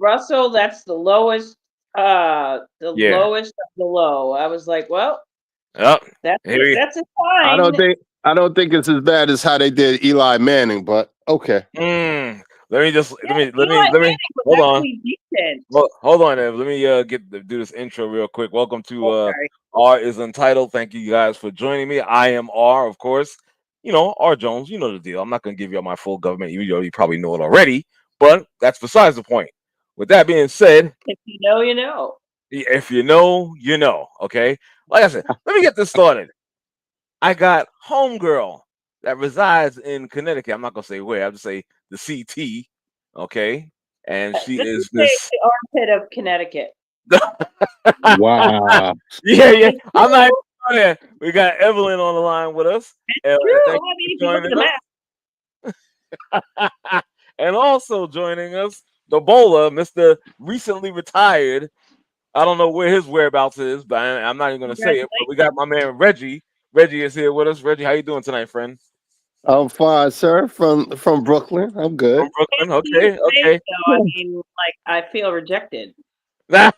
Russell, that's the lowest. Lowest of the low. I was like, well, Yep. that's a I don't sign. think I don't think it's as bad as how they did Eli Manning, but okay. Let me just Yeah, let Eli me Manning was hold on. actually decent. Well, hold on, Ev. Let me do this intro real quick. Welcome to Okay. R is Untitled. Thank you guys for joining me. I am R, of course. You know, R Jones. You know the deal. I'm not going to give you all my full government. You probably know it already, but that's besides the point. With that being said, If you know, you know. if you know, you know. Okay. Like I said, let me get this started. I got homegirl that resides in Connecticut. I'm not gonna say where. I'll just say the CT. Okay, and she Just to is say Miss. the armpit of Connecticut. Wow. Yeah. It's I'm not true. even there. We got Evelyn on the line with us. It's true. Thank I mean, you if you for look at the joining map, us. And also joining us, the bowler, Mr. Recently Retired. I don't know where his whereabouts is, but I'm not even gonna say it. But we got my man Reggie. Reggie is here with us. Reggie, how you doing tonight, friend? I'm fine, sir. From Brooklyn. I'm From good. Brooklyn. you Okay, say okay. so. I mean, like, I feel rejected.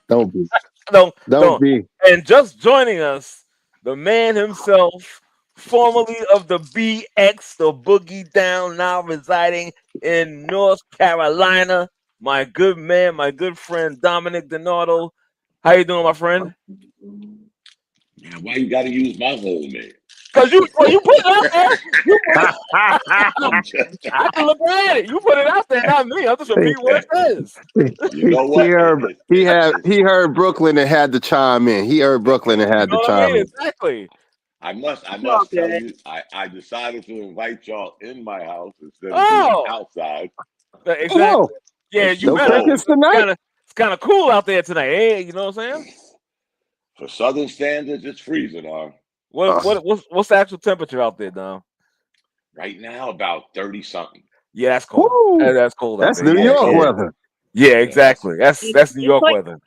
Don't be. Don't Don't. be. And just joining us, the man himself, formerly of the BX, the Boogie Down, now residing in North Carolina. My good man, my good friend Dominic Donardo. How you doing, my friend? Man, why you gotta use my whole name? Cause you put it out there. You put it, I'm just, I can look at it. You put it out there, not me. I'm just repeating what it says. you know he what? heard he heard Brooklyn and had to chime in. He heard Brooklyn and You had to know what I chime mean? in. Exactly. I It's all must tell good. you, I decided to invite y'all in my house instead of being Oh, outside. Oh, exactly. Yeah, It's you too no better. cold. crickets tonight? It's kind of cool out there tonight. Hey, you know what I'm saying? For southern standards, it's freezing on. Uh, What's the actual temperature out there now? Right now, about 30 something. Yeah, that's cold. woo, That's cold out that's there. New Yeah, York yeah, weather. yeah. Yeah, that's Exactly. That's New It's York like weather.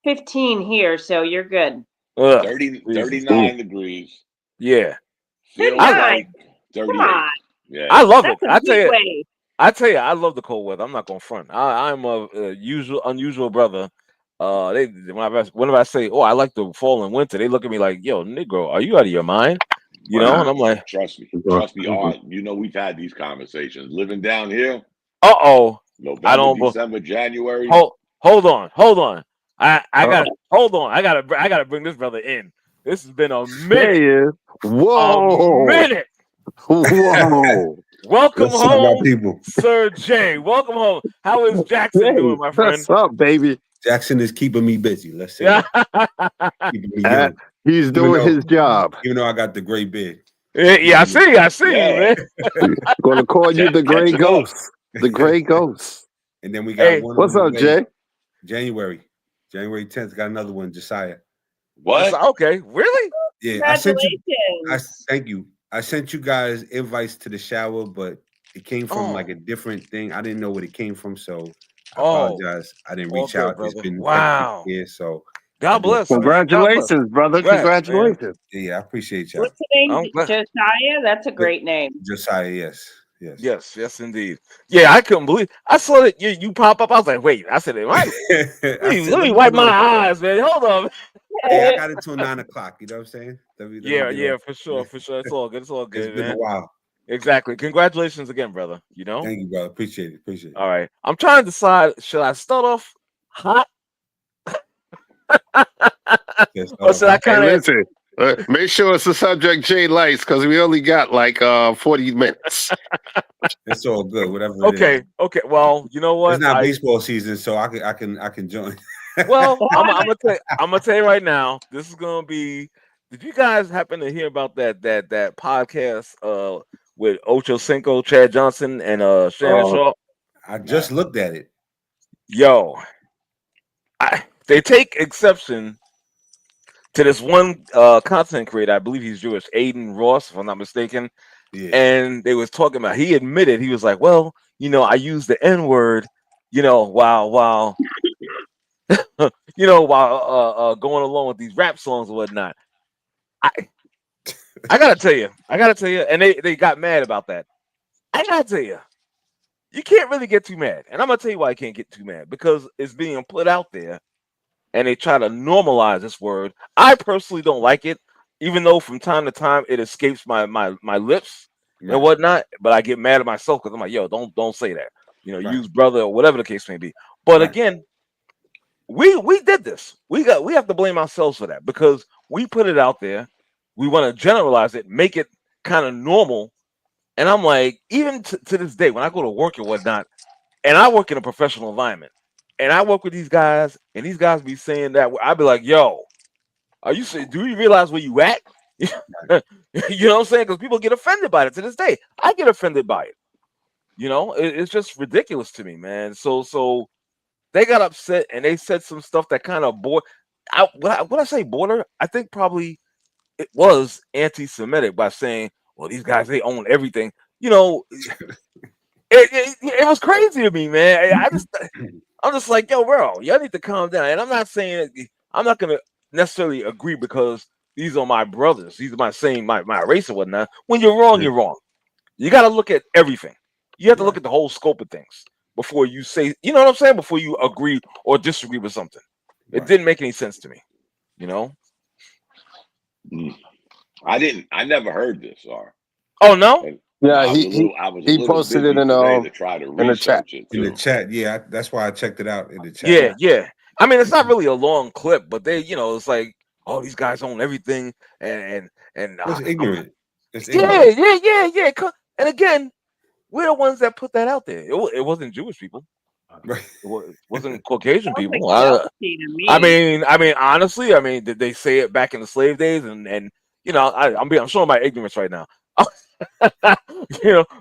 15 here, so you're good. Ugh, 30, Jesus. 39 degrees. Yeah, Good Feels I night. like Come 38. on. Yeah. I love it. That's a heat wave. I tell you, I love the cold weather. I'm not gonna front. I'm a unusual brother. Whenever I say, "Oh, I like the fall and winter," they look at me like, "Yo, Negro, are you out of your mind?" You know, and Wow. I'm like, Trust me, Art. You know we've had these conversations. Living down here, "Uh-oh, I November, don't." December, January. Hold on. I Uh, gotta hold on. I gotta bring this brother in. This has been a there minute. he is. A Whoa. minute. Whoa. Welcome What's up, my home, people? Sir J. Welcome home. How is Jackson Hey, doing, my friend? what's up, baby? Jackson is keeping me busy. Let's say Yeah. that. Keeping me Uh, young. he's Even doing though his job. even though I got the gray beard. Yeah, I see you, Yeah. man. Gonna call you the Gray Catching up. Ghost. The Gray Ghost. And then we got Hey, one What's on the up, way. Jay? January 10th, got another one, Josiah. What? okay. Really? Yeah, I Congratulations. thank you. I sent you guys invites to the shower, but it came from like Oh, a different thing. I didn't know what it came from, so I oh, apologize. I didn't all reach good, out. It's brother. been hectic Wow. here, so I God do bless, apologize. man. God bless. Congratulations, brother. Congrats, man. Congratulations. Yeah, I appreciate y'all. What's the name? I'm glad. Josiah? That's a Jo- great name. Josiah, yes. Yes, indeed. Yeah, I couldn't believe. I saw that you pop up. I was like, wait. I said, what? I said, Let me let me wipe put my on. eyes, man. Hold on. Hey, I got it till 9 o'clock. You know what I'm saying? Let me get Yeah, off. for sure. It's all good. It's all It's good, been a man. while. Exactly. Congratulations again, brother. You know. Thank you, brother. Appreciate it. All right. I'm trying to decide. Should I start off hot Yes, or should I Hey, kind of? listen. Make sure it's the subject Jay likes because we only got like 40 minutes. it's all good. Whatever it is. Okay. Well, you know It's what? not baseball season, so I can join. Well, I'm gonna tell you right now. This is gonna be. Did you guys happen to hear about that podcast with Ochocinco, Chad Johnson, and Shannon Oh, Sharpe? I Nah. just looked at it. Yo, they take exception to this one content creator. I believe he's Jewish, Aidan Ross, if I'm not mistaken. Yeah. And they was talking about. He admitted he was like, well, I use the N word, while while going along with these rap songs and whatnot. I I gotta tell you, and they got mad about that. I gotta tell you, you can't really get too mad. And I'm gonna tell you why I can't get too mad, because it's being put out there and they try to normalize this word. I personally don't like it, even though from time to time it escapes my lips and whatnot. But I get mad at myself because I'm like, yo, don't say that. Use brother or whatever the case may be. But again, we did this. We have to blame ourselves for that, because we put it out there. We want to generalize it, make it kind of normal. And I'm like, even to this day, when I go to work and whatnot, and I work in a professional environment, and I work with these guys, and these guys be saying that, I'd be like, yo, do you realize where you at? You know what I'm saying? Because people get offended by it to this day. I get offended by it. It's just ridiculous to me, man. So they got upset and they said some stuff that kind of would I say border? I think probably it was anti-Semitic by saying, well, these guys, they own everything. It was crazy to me, man. I'm just like, yo, bro, y'all need to calm down. And I'm not saying I'm not gonna necessarily agree, because these are my brothers. These are my race or whatnot. When you're wrong, you're wrong. You got to look at everything. You have to look at the whole scope of things before you say, you know what I'm saying? Before you agree or disagree with something. It didn't make any sense to me. I never heard this, or oh no? Yeah, I was he posted it in to try to in the chat. research it In the too. chat, yeah, that's why I checked it out in the chat. Yeah. I mean, it's not really a long clip, but they, it's like, oh, these guys own everything, and It's ignorant. It's yeah. ignorant. And again, we're the ones that put that out there. It wasn't Jewish people. Right. It wasn't Caucasian people. I mean, honestly, did they say it back in the slave days? And I'm showing my ignorance right now.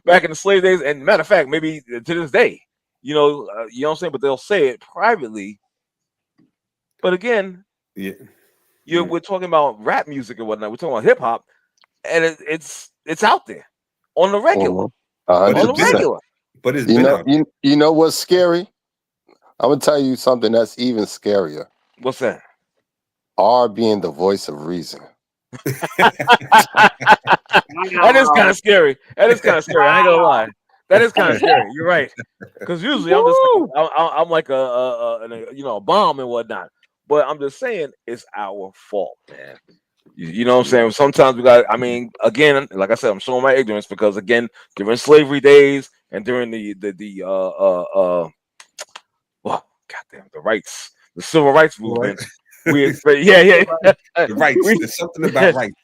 Back in the slave days, and matter of fact, maybe to this day, you know what I'm saying. But they'll say it privately. But again, we're talking about rap music and whatnot. We're talking about hip hop, and it's out there on the regular. On the regular. But it's been you know what's scary? I'm gonna tell you something that's even scarier. What's that? R being the voice of reason. That is kind of scary. I ain't gonna lie. That is kind of scary. You're right. Because usually I'm like a bomb and whatnot. But I'm just saying it's our fault, man. You know what I'm saying? Sometimes we got. Again, like I said, I'm showing my ignorance because again, during slavery days and during the civil rights movement. The rights. There's something about rights.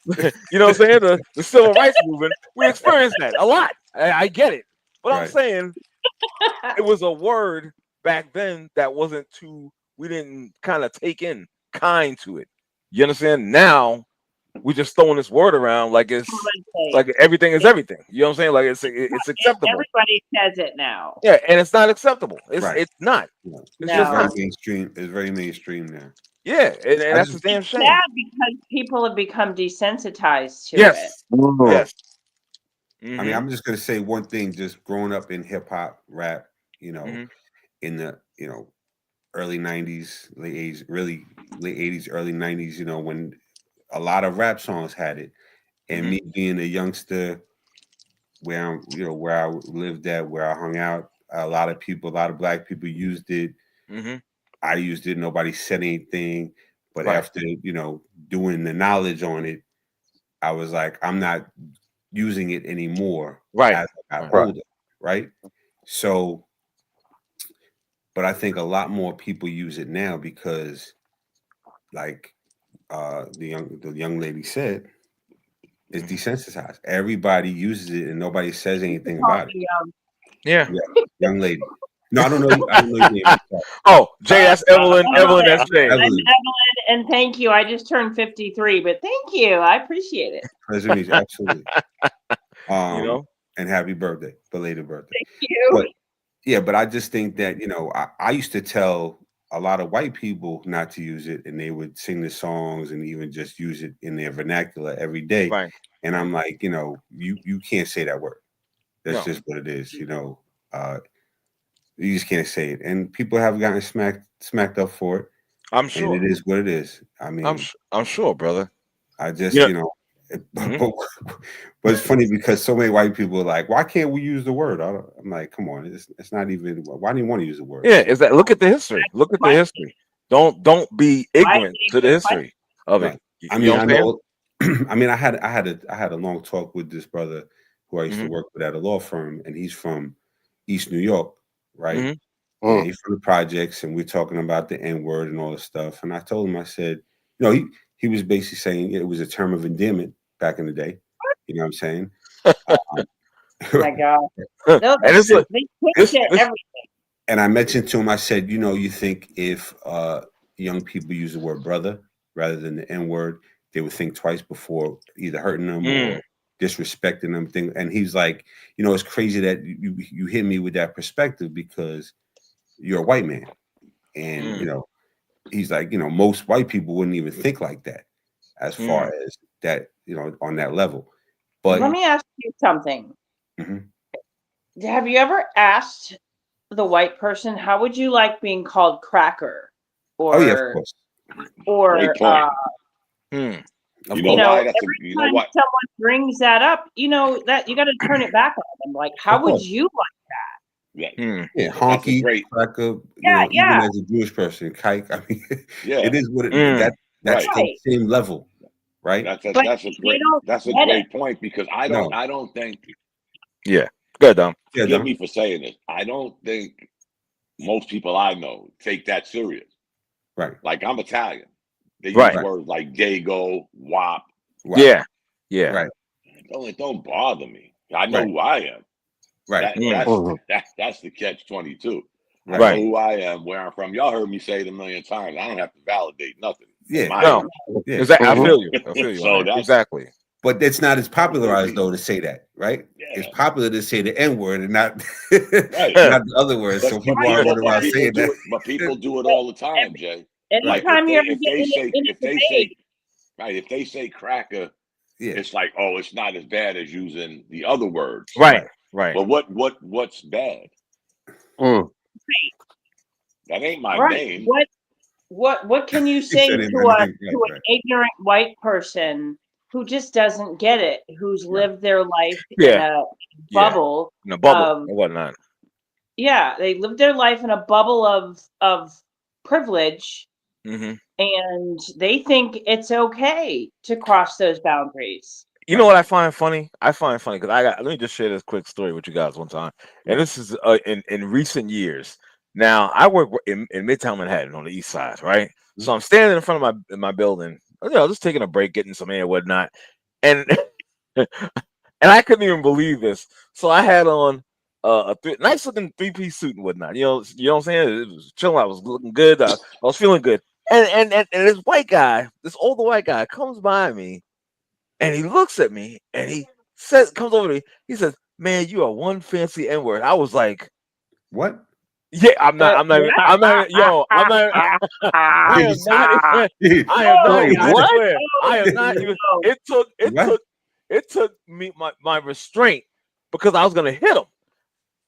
You know what I'm saying? The civil rights movement. We experienced that a lot. I get it, but I'm saying it was a word back then that wasn't too. We didn't kind of take in kind to it. You understand? Now we're just throwing this word around like it's like everything is everything. You know what I'm saying? Like it's acceptable. Everybody says it now. Yeah, and it's not acceptable. It's not. It's just very mainstream. It's very mainstream now. Yeah, and that's a damn shame. Sad because people have become desensitized to it. Yes. I mean, I'm just gonna say one thing. Just growing up in hip hop, rap, in the early '90s, late '80s, early '90s, when a lot of rap songs had it, and me being a youngster, where I lived at, where I hung out, a lot of black people used it. I used it. Nobody said anything, but after doing the knowledge on it, I was like, I'm not using it anymore. As I got older, right? So, but I think a lot more people use it now because, like the young lady said, it's desensitized. Everybody uses it and nobody says anything about it. Yeah, young lady. No, I don't know. I don't know your name. Oh, Jay, that's Evelyn. Evelyn, that's Jay. I'm Evelyn, and thank you. I just turned 53, but thank you. I appreciate it. Pleasure to meet you. Absolutely. And happy birthday, belated birthday. Thank you. But I just think that I used to tell a lot of white people not to use it, and they would sing the songs and even just use it in their vernacular every day. Right. And I'm like, you can't say that word. That's just what it is. You just can't say it, and people have gotten smacked up for it. I'm sure and it is what it is. I mean, I'm sure, brother. I just But it's funny because so many white people are like, why can't we use the word? I'm like, come on, it's not even. Why do you want to use the word? Yeah, is that look at the history. Look at the history. Don't be ignorant to the history of it. I mean, I know. I mean, I had a long talk with this brother who I used to work with at a law firm, and he's from East New York, right? And he's from the projects, and we're talking about the N-word and all this stuff. And I told him, I said, he was basically saying it was a term of endearment back in the day. You know what I'm saying? Oh my God. No, everything. And I mentioned to him, I said, you think if young people use the word brother rather than the N-word, they would think twice before either hurting them or disrespecting them. And he's like, it's crazy that you hit me with that perspective because you're a white man. And, he's like, most white people wouldn't even think like that as far as that, on that level. But let me ask you something. Have you ever asked the white person, how would you like being called cracker? Or, oh, yeah, of course. Or, why? every time someone brings that up, that you got to turn it back on them. Like, how would you like that? Yeah, honky, cracker. Even as a Jewish person, kike. I mean, it is what it is. That's the same level, right? That's a great point because I don't think. Yeah, good, Dom. Forgive me for saying this. I don't think most people I know take that serious. Right. Like I'm Italian. They use words like dago, wop. Right. Yeah. Right. It don't bother me. I know who I am. Right. That's the catch-22. I Right. know who I am, where I'm from. Y'all heard me say it a million times. I don't have to validate nothing. Yeah. Exactly. I feel you. So that's exactly. But it's not as popularized though to say that, right? Yeah. It's popular to say the N-word and not, not the other words. So people are running around saying that. But people do it all the time, Jay. Anytime if they say cracker, it's like, oh, it's not as bad as using the other words. Right. But what's bad? That ain't my name. What can you say to an ignorant white person who just doesn't get it, who's lived their life in a bubble. In a bubble or whatnot. Yeah, they lived their life in a bubble of privilege, and they think it's okay to cross those boundaries. You know what I find funny? I find it funny because let me just share this quick story with you guys one time. And this is in recent years. Now, I work in Midtown Manhattan on the east side, right? So I'm standing in front of my building, just taking a break, getting some air, whatnot. And and I couldn't even believe this. So I had on a nice looking 3-piece suit and whatnot. You know what I'm saying? It was chilling. I was looking good. I was feeling good. And this white guy, this older white guy, comes by me, and he looks at me, and he comes over to me. He says, "Man, you are one fancy N-word." I was like, "What?" Yeah, I'm not. I am not. Even. It took me my restraint because I was gonna hit him.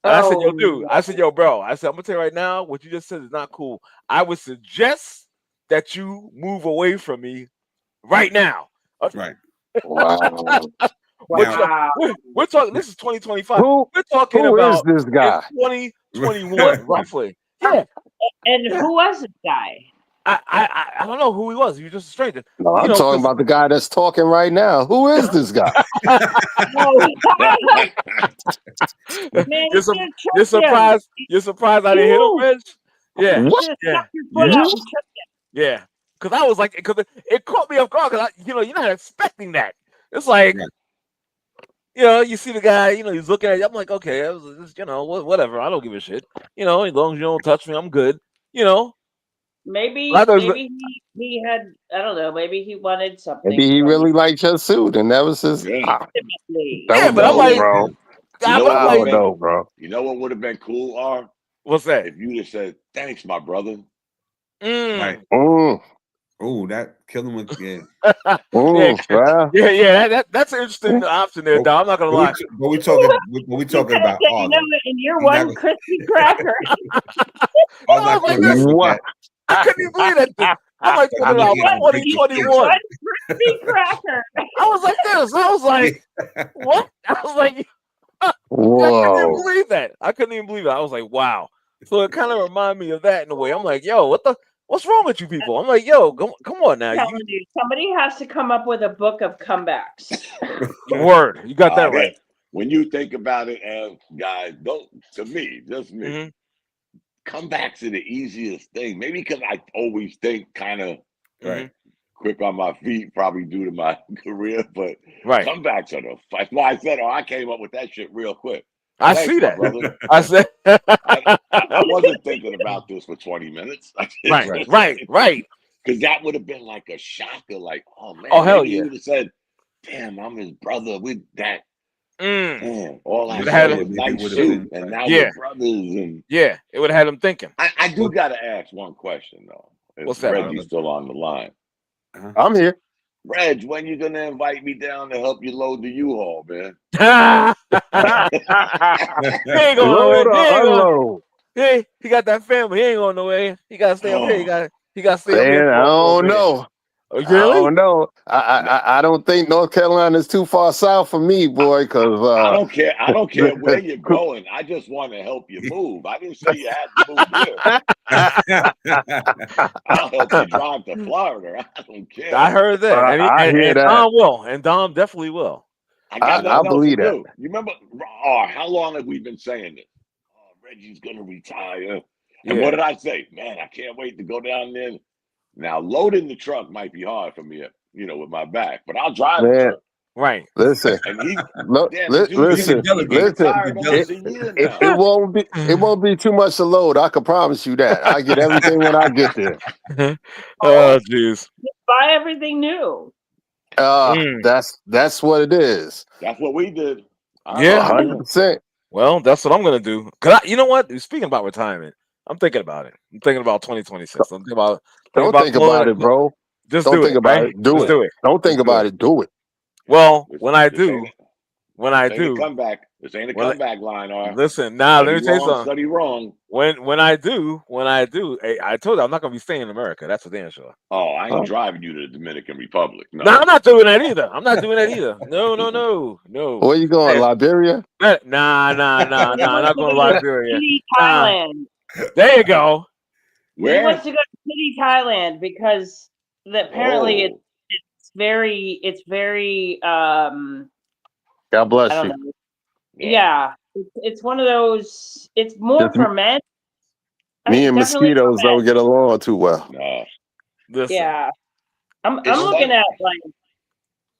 And I said, "Yo, dude." I said, "Yo, bro." I said, "I'm gonna tell you right now, what you just said is not cool. I would suggest that you move away from me right now." Right. Wow. We're talking. This is 2025. We're talking who about is this guy? 2021, roughly. Yeah. And who was this guy? I don't know who he was. He was just a stranger. No, I'm talking about the guy that's talking right now. Who is this guy? You're surprised. You're surprised I didn't hit him, Rich? Yeah. What? Yeah. Because I was like, because it caught me off guard. Because you're not expecting that. It's like, you see the guy. He's looking at you. I'm like, okay, whatever. I don't give a shit. As long as you don't touch me, I'm good. Maybe he had, I don't know, maybe he wanted something. Maybe he really liked your suit and that was his but I'm like, bro. Bro. You know what would have been cool, R? What's that? If you just said, "Thanks, my brother." Right. Oh, that killed him again. That's an interesting option there, dog. I'm not gonna lie. But we talking about all. And you're one crispy cracker. What? I couldn't even believe that. I'm like, 2021. cracker. I was like this. I was like, what? I was like, Whoa. I couldn't even believe that. I couldn't even believe it. I was like, wow. So it kind of reminded me of that in a way. I'm like, yo, what's wrong with you people? I'm like, yo, come on now. Somebody has to come up with a book of comebacks. Word. You got that right. When you think about it, guys, just me, comebacks are the easiest thing. Maybe because I always think kind of quick on my feet, probably due to my career, but comebacks are that's why I said, I came up with that shit real quick. I see that, brother. I said, I wasn't thinking about this for 20 minutes. Right. Because that would have been like a shocker. Like, oh man, hell you yeah. would have said, "Damn, I'm his brother with that." Damn, all I had said was nice suit, and now we're brothers. And it would have had him thinking. I do got to ask one question though. What's that? Reggie's still on the line. I'm here. Reg, when you gonna invite me down to help you load the U-Haul, man? He got that family. He ain't going nowhere. He got to stay up here. He got to stay up here. I don't know. Really? I don't know. I don't think North Carolina is too far south for me, boy. Because I don't care. I don't care where you're going. I just want to help you move. I didn't say you had to move here. I'll help you drive to Florida. I don't care. I heard that. I hear that. Dom will, and Dom definitely will. I believe that. You remember? How long have we been saying this? Reggie's gonna retire. And what did I say? Man, I can't wait to go down there. Now, loading the truck might be hard for me, with my back, but I'll drive the truck. Right. Listen. And listen. It won't be too much to load. I can promise you that. I get everything when I get there. Oh, jeez. Buy everything new. That's what it is. That's what we did. 100%. Well, that's what I'm gonna do. You know what? Speaking about retirement, I'm thinking about it. I'm thinking about 2026. I'm thinking about. Don't think about it, bro. Just don't do think it, about right? it. Do it. Don't think about it. Do it. Well, when I do, comeback. This ain't a comeback line. Listen, let me tell you something. Study wrong. When I do, hey, I told you I'm not gonna be staying in America. That's for damn sure. Oh, I ain't driving you to the Dominican Republic. No, I'm not doing that either. No. Where you going? Liberia? Nah. I'm not going to Liberia. Thailand. There you go. Where? He wants to go to City, Thailand because apparently it's very God bless you. Yeah, it's one of those. It's more for men. Me and mosquitoes don't get along too well. Yeah, I'm looking at like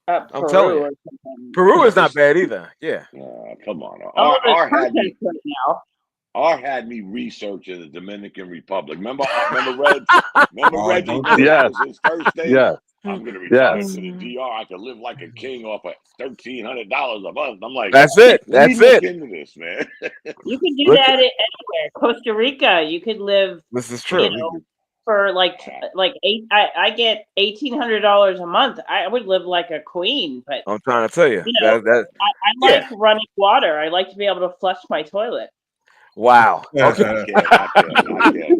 I'm telling you, Peru is not bad either. Yeah. Come on. Now. Had me researching the Dominican Republic. Remember Reggie? Yes. His first day. Yeah. I'm gonna retire to the DR. I could live like a king off of $1,300 a month. I'm like, that's it. That's it. Look into this, man. You can do that anywhere. Costa Rica, you could live. This is true. For like I get $1,800 a month. I would live like a queen. But I'm trying to tell you, I like running water. I like to be able to flush my toilet. Wow. Okay. I can't do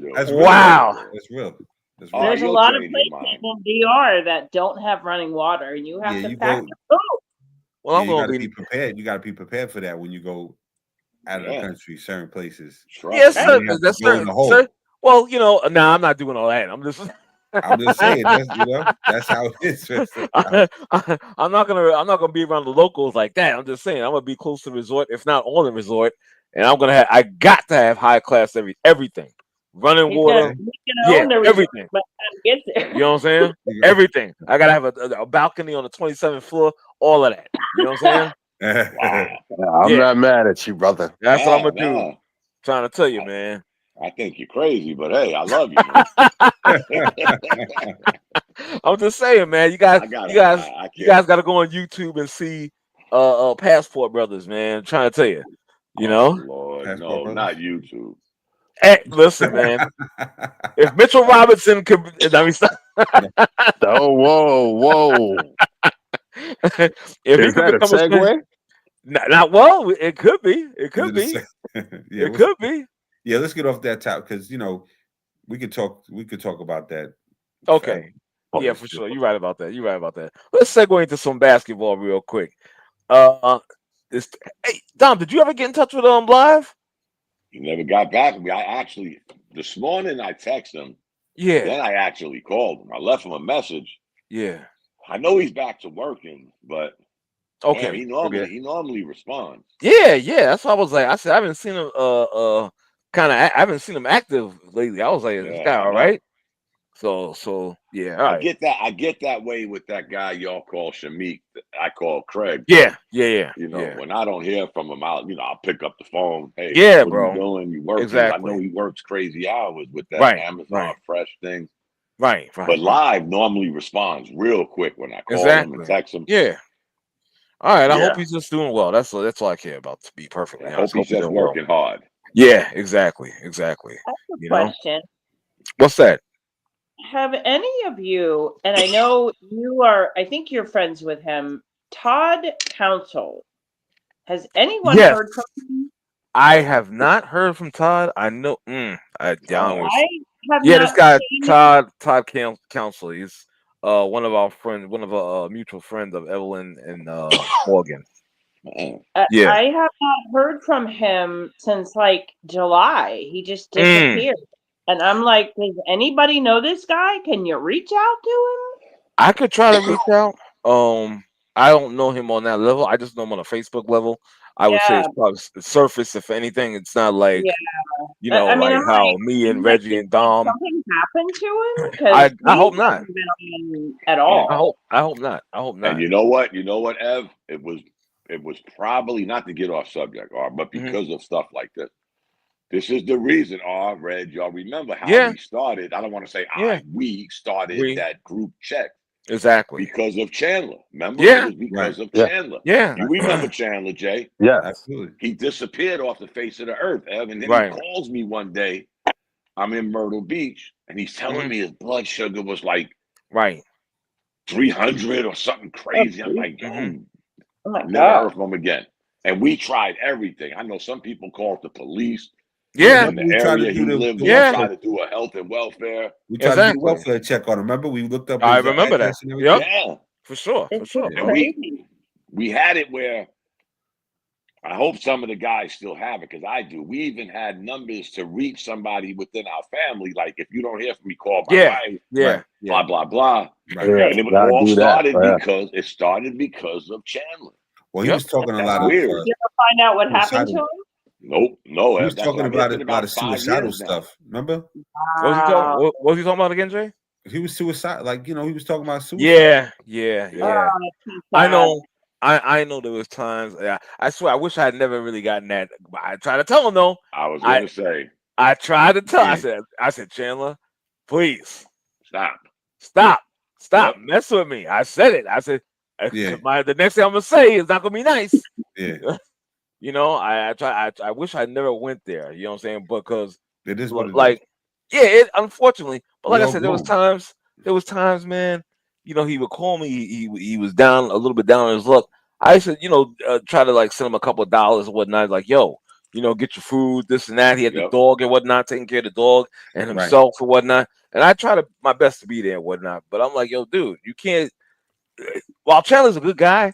it. That's real. Wow. That's real. There's a lot of places in DR that don't have running water, and you have to pack your food. Well, I'm going to be prepared. You got to be prepared for that when you go out of the country, certain places. Yes, that's certain. Well, I'm not doing all that. I'm just saying, that's how it is. I'm not gonna be around the locals like that. I'm just saying, I'm gonna be close to the resort, if not on the resort, and I got to have high class everything, running water, everything. You know what I'm saying? Everything. I gotta have a balcony on the 27th floor, all of that. You know what I'm saying? I'm not mad at you, brother. That's what I'm gonna do. I'm trying to tell you, man. I think you're crazy, but hey, I love you, man. I'm just saying, man. You guys got to go on YouTube and see Passport Brothers, man. I'm trying to tell you, Lord, no, not YouTube. Hey, listen, man. If Mitchell Robinson could, whoa. If is that a segue? Not well. It could be. It could be. It could be. Yeah, let's get off that top because we could talk about that. Okay. Yeah, for sure. You're right about that. Let's segue into some basketball real quick. Hey, Dom, did you ever get in touch with Live? He never got back to me. I actually this morning I texted him. Yeah. Then I actually called him. I left him a message. Yeah. I know he's back to working, but okay, man, he normally responds. Yeah. That's what I was like. I said I haven't seen him I haven't seen him active lately. I was like, is this guy all right? So yeah, all right. I get that way with that guy y'all call Shamik. I call Craig. Yeah. You know, when I don't hear from him, I'll pick up the phone. Hey, what bro. you doing? You working? Exactly. I know he works crazy hours with that Amazon Fresh thing. Right. But Live normally responds real quick when I call him and text him. Yeah. All right. I hope he's just doing well. That's all I care about, to be perfectly honest. I hope he's just working hard. Yeah, exactly. That's a question. What's that? Have any of you, and I know I think you're friends with him, Todd Council. Has anyone heard from him? I have not heard from Todd. I know. This guy Todd Council. He's one of our friends, one of our mutual friends of Evelyn and Morgan. I have not heard from him since like July. He just disappeared. And I'm like, does anybody know this guy? Can you reach out to him? I could try to reach out. I don't know him on that level. I just know him on a Facebook level. I would say it's probably surface, if anything. It's not like how me and Reggie and Dom. Something happened to him? I hope not. At all. I hope not. And you know what, Ev? It was probably, not to get off subject, but because of stuff like this. This is the reason, Reg, y'all remember how we started. I don't want to say we started that group check. Exactly. Because of Chandler. Remember? Yeah. It was because of Chandler. Yeah. You remember Chandler, Jay? Yeah. Absolutely. He disappeared off the face of the earth, Ev. And then he calls me one day. I'm in Myrtle Beach, and he's telling me his blood sugar was like 300 or something crazy. I'm like, oh my never God. heard from him again. And we tried everything. I know some people called the police. Yeah. In the area he lived in, tried to do a health and welfare. We tried to do a welfare check on him. Remember, we looked up. I remember that. Yep. Yeah, for sure. And we had it where I hope some of the guys still have it, because I do. We even had numbers to reach somebody within our family. Like, if you don't hear from me, call my wife. Blah blah blah. Right. And it all started because of Chandler. Well, he was talking a lot of. Did you ever find out what happened to him? Nope, no. He was talking about a lot of suicidal stuff. Remember? What was he talking about again, Jay? He was suicide. Like, he was talking about suicide. Yeah. I know. I know there was times. I swear, I wish I had never really gotten that. I tried to tell him though. I was going to say. I tried to tell. I said, Chandler, please stop, mess with me. I said it. I said, the next thing I'm gonna say is not gonna be nice. Yeah. I wish I never went there. You know what I'm saying? Because it is what it unfortunately. But like I said, there was times, man. He would call me. He was down a little bit down on his luck. I said, try to like send him a couple of dollars or whatnot. Like, yo, get your food, this and that. He had the dog and whatnot, taking care of the dog and himself or whatnot. And I try to my best to be there and whatnot. But I'm like, yo, dude, you can't. While Chandler's a good guy,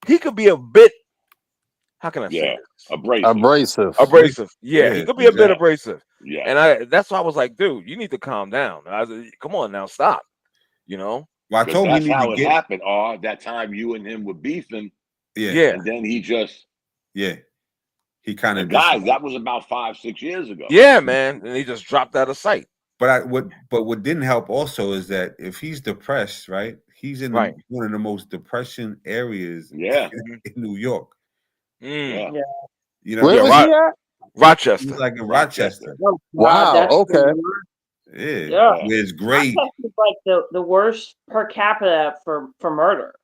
he could be a bit. How can I say this? Abrasive. Yeah, he could be a bit abrasive. Yeah. And that's why I was like, dude, you need to calm down. I was like, come on now, stop. Well, I told him how it happened. That time you and him were beefing. Yeah. And then he just. Yeah. He kind of. Guys, that was about 5-6 years ago. Yeah, man. And he just dropped out of sight. But what didn't help also is that if he's depressed, right? He's in one of the most depression areas in New York. Yeah. Where was he at? Rochester. He's like in Rochester. Wow. Okay. Yeah. Where it's great. Rochester's like the worst per capita for murder.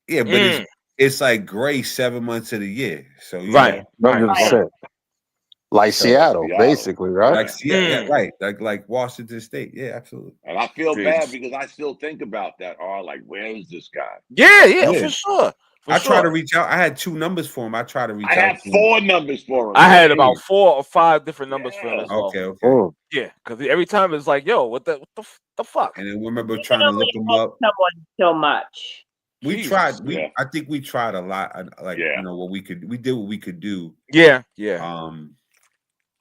Yeah, but it's like gray 7 months of the year. So 100%. Like Seattle, basically, right? Like Seattle, right? Like Washington State. Yeah, absolutely. And I feel bad because I still think about that. Like, where is this guy? Yeah, for sure. I tried to reach out. I had 2 numbers for him. I tried to reach out. I had 4 numbers for him. I had about 4 or 5 different numbers for him as well. Okay. Oh. Yeah, because every time it's like, yo, what the fuck? And then remember You trying can to only look him help up. someone so much. We Jesus. tried. Yeah. I think we tried a lot. Like Yeah. you know what we could. We did what we could do. Yeah.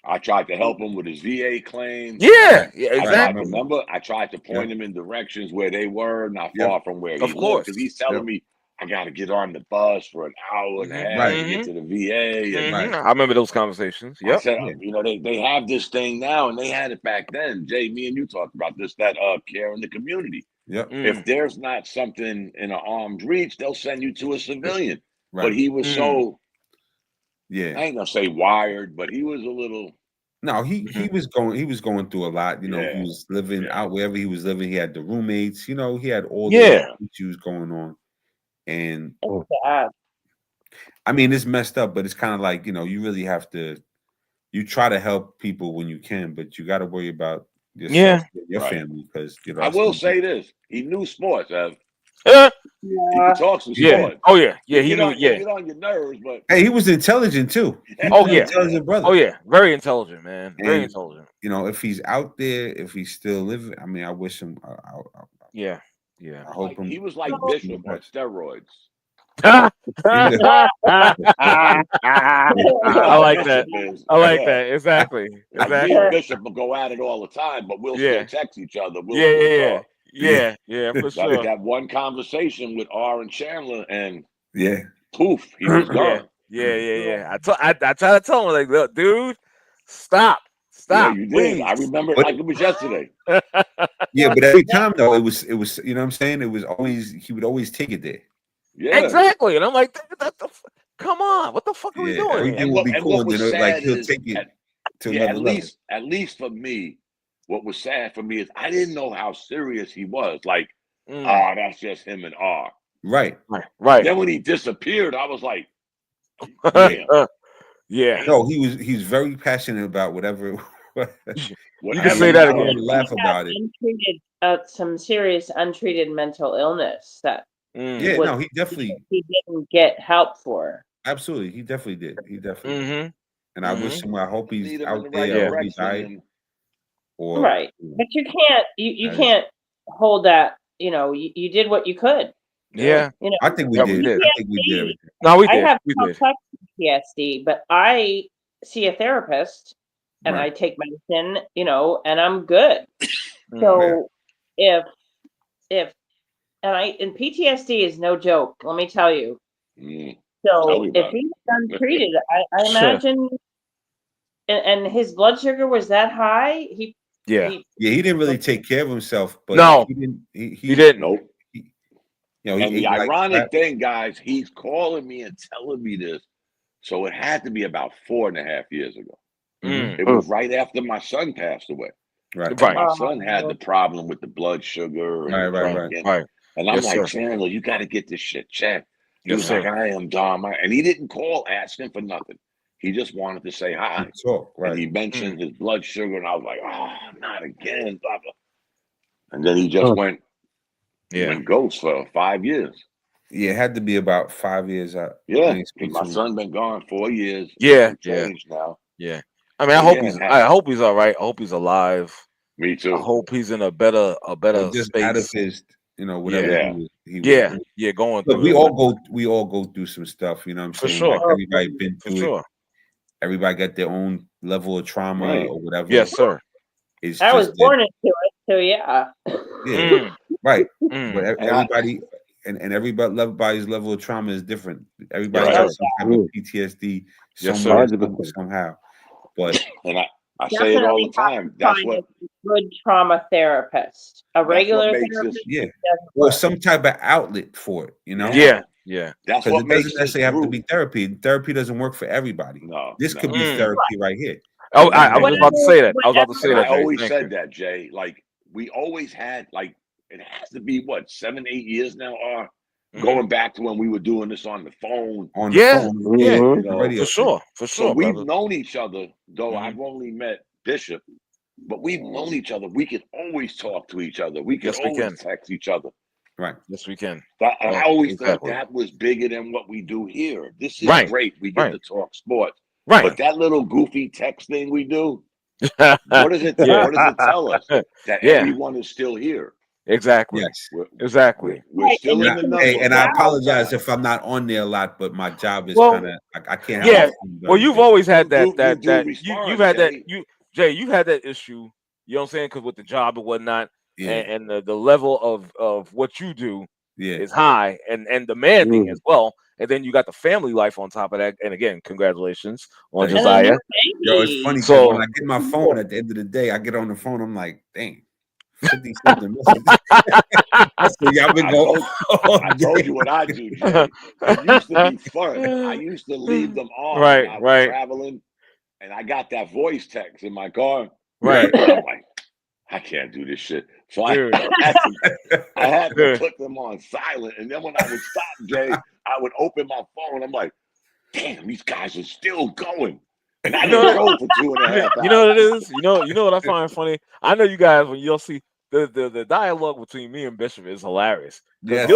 I tried to help him with his VA claims. Yeah. Exactly. I tried to point him in directions where they were not far from where he Of lived. course. Because he's telling me I got to get on the bus for an hour and a half to get to the VA. And I remember those conversations. Yep. I said, you know, they have this thing now, and they had it back then. Jay, me and you talked about this, that care in the community. Yep. If there's not something in an arm's reach, they'll send you to a civilian. Right. But he was so, I ain't gonna say wired, but he was a little. No, he was going through a lot. You know, he was living out wherever he was living. He had the roommates. You know, he had all the issues going on. And I mean, it's messed up, but it's kind of like, you know, you really have to. You try to help people when you can, but you got to worry about yourself, your family, because you know. I will say this: he knew sports. He could talk some Yeah. sports. Oh yeah. Yeah. He knew. Get on your nerves, but hey, he was intelligent too. Intelligent brother. Oh yeah, very intelligent, man. Very intelligent. You know, if he's out there, if he's still living, I mean, I wish him. Yeah. I hope he was like Bishop on steroids. I like that. I like that. Exactly. Me and Bishop will go at it all the time, but we'll still text each other. We'll talk. Yeah, for sure. That one conversation with R and Chandler, and poof, he was gone. Yeah. I try to tell him, like, look, dude, stop. Yeah, you did. Please. I remember it like it was yesterday. Yeah, but every time though, it was. You know what I'm saying? It was always he would always take it there. Yeah, exactly. And I'm like, come on, what the fuck are we doing? Everything will be cool, and then like he'll take it to another level. At least for me, what was sad for me is I didn't know how serious he was. Like, that's just him and R. Right. Then when he disappeared, I was like, yeah. No, he's very passionate about whatever. You can say that again. Laugh about it. Some serious untreated mental illness that. Yeah, no, he definitely didn't get help for. Absolutely, he definitely did. He definitely. And I wish him. I hope he's out there. Yeah. He's died. Or right, but you can't hold that. You know, you did what you could. Yeah, you know, I think we did. I think we did. No, we did. I have complex PTSD, but I see a therapist and I take medicine. You know, and I'm good. So if and PTSD is no joke. Let me tell you. So if he's untreated, I imagine, and his blood sugar was that high. He didn't really take care of himself. But no, he didn't. Nope. You know, and the ironic thing, guys, he's calling me and telling me this. So it had to be about 4.5 years ago. It was right after my son passed away. Right. My son had the problem with the blood sugar. Right. And I'm like, Chandler, you got to get this shit checked. He was like, I am dumb. And he didn't call asking for nothing. He just wanted to say hi. And he mentioned his blood sugar. And I was like, oh, not again. Blah, blah. And then he just went ghost for 5 years. Yeah, it had to be about 5 years. My son been gone 4 years. Changed now. Yeah. I mean, I hope he's all right. I hope he's alive. Me too. I hope he's in a better just space. Out of his, you know, whatever he was going through. Look, we all go through some stuff, you know what I'm saying? For sure. Like everybody been through it. Everybody got their own level of trauma or whatever. Yes, sir. I was born into it, so yeah. Right. But everybody and everybody's level of trauma is different. Everybody has some kind of PTSD somehow. But and I say it all the time. That's what good trauma therapist, a regular therapist, or some type of outlet for it. You know, That's because what it doesn't necessarily have to be therapy. Therapy doesn't work for everybody. No, this could be therapy right here. Oh, I was about to say that. I always said that, Jay. Like we always had, like it has to be what 7-8 years now. Going back to when we were doing this on the phone. For sure. So we've known each other, though I've only met Bishop, but we've known each other. We can always talk to each other. We can always text each other. Right. Yes, we can. I always thought that was bigger than what we do here. This is great. We get to talk sports. Right. But that little goofy text thing we do, What does it tell us? That everyone is still here. Exactly. Yes. Exactly. We're still in the number. And I apologize if I'm not on there a lot, but my job is kind of I can't have. Yeah. Well, you've always had that you've had that Jay, you've had that issue. You know what I'm saying? Because with the job and whatnot, and the level of what you do is high and demanding as well. And then you got the family life on top of that. And again, congratulations on Josiah. Yo, it's funny because when I get my phone at the end of the day, I get on the phone. I'm like, dang. 50 something. So y'all been going. I told you what I do, Jay. It used to be fun. I used to leave them on when I was traveling, and I got that voice text in my car. Right. I'm like, I can't do this shit. So I had to put them on silent, and then when I would stop, Jay, I would open my phone. I'm like, damn, these guys are still going. And I didn't go for 2.5 hours. You know what it is? You know what I find funny? I know you guys, when you'll see the dialogue between me and Bishop is hilarious. Yes.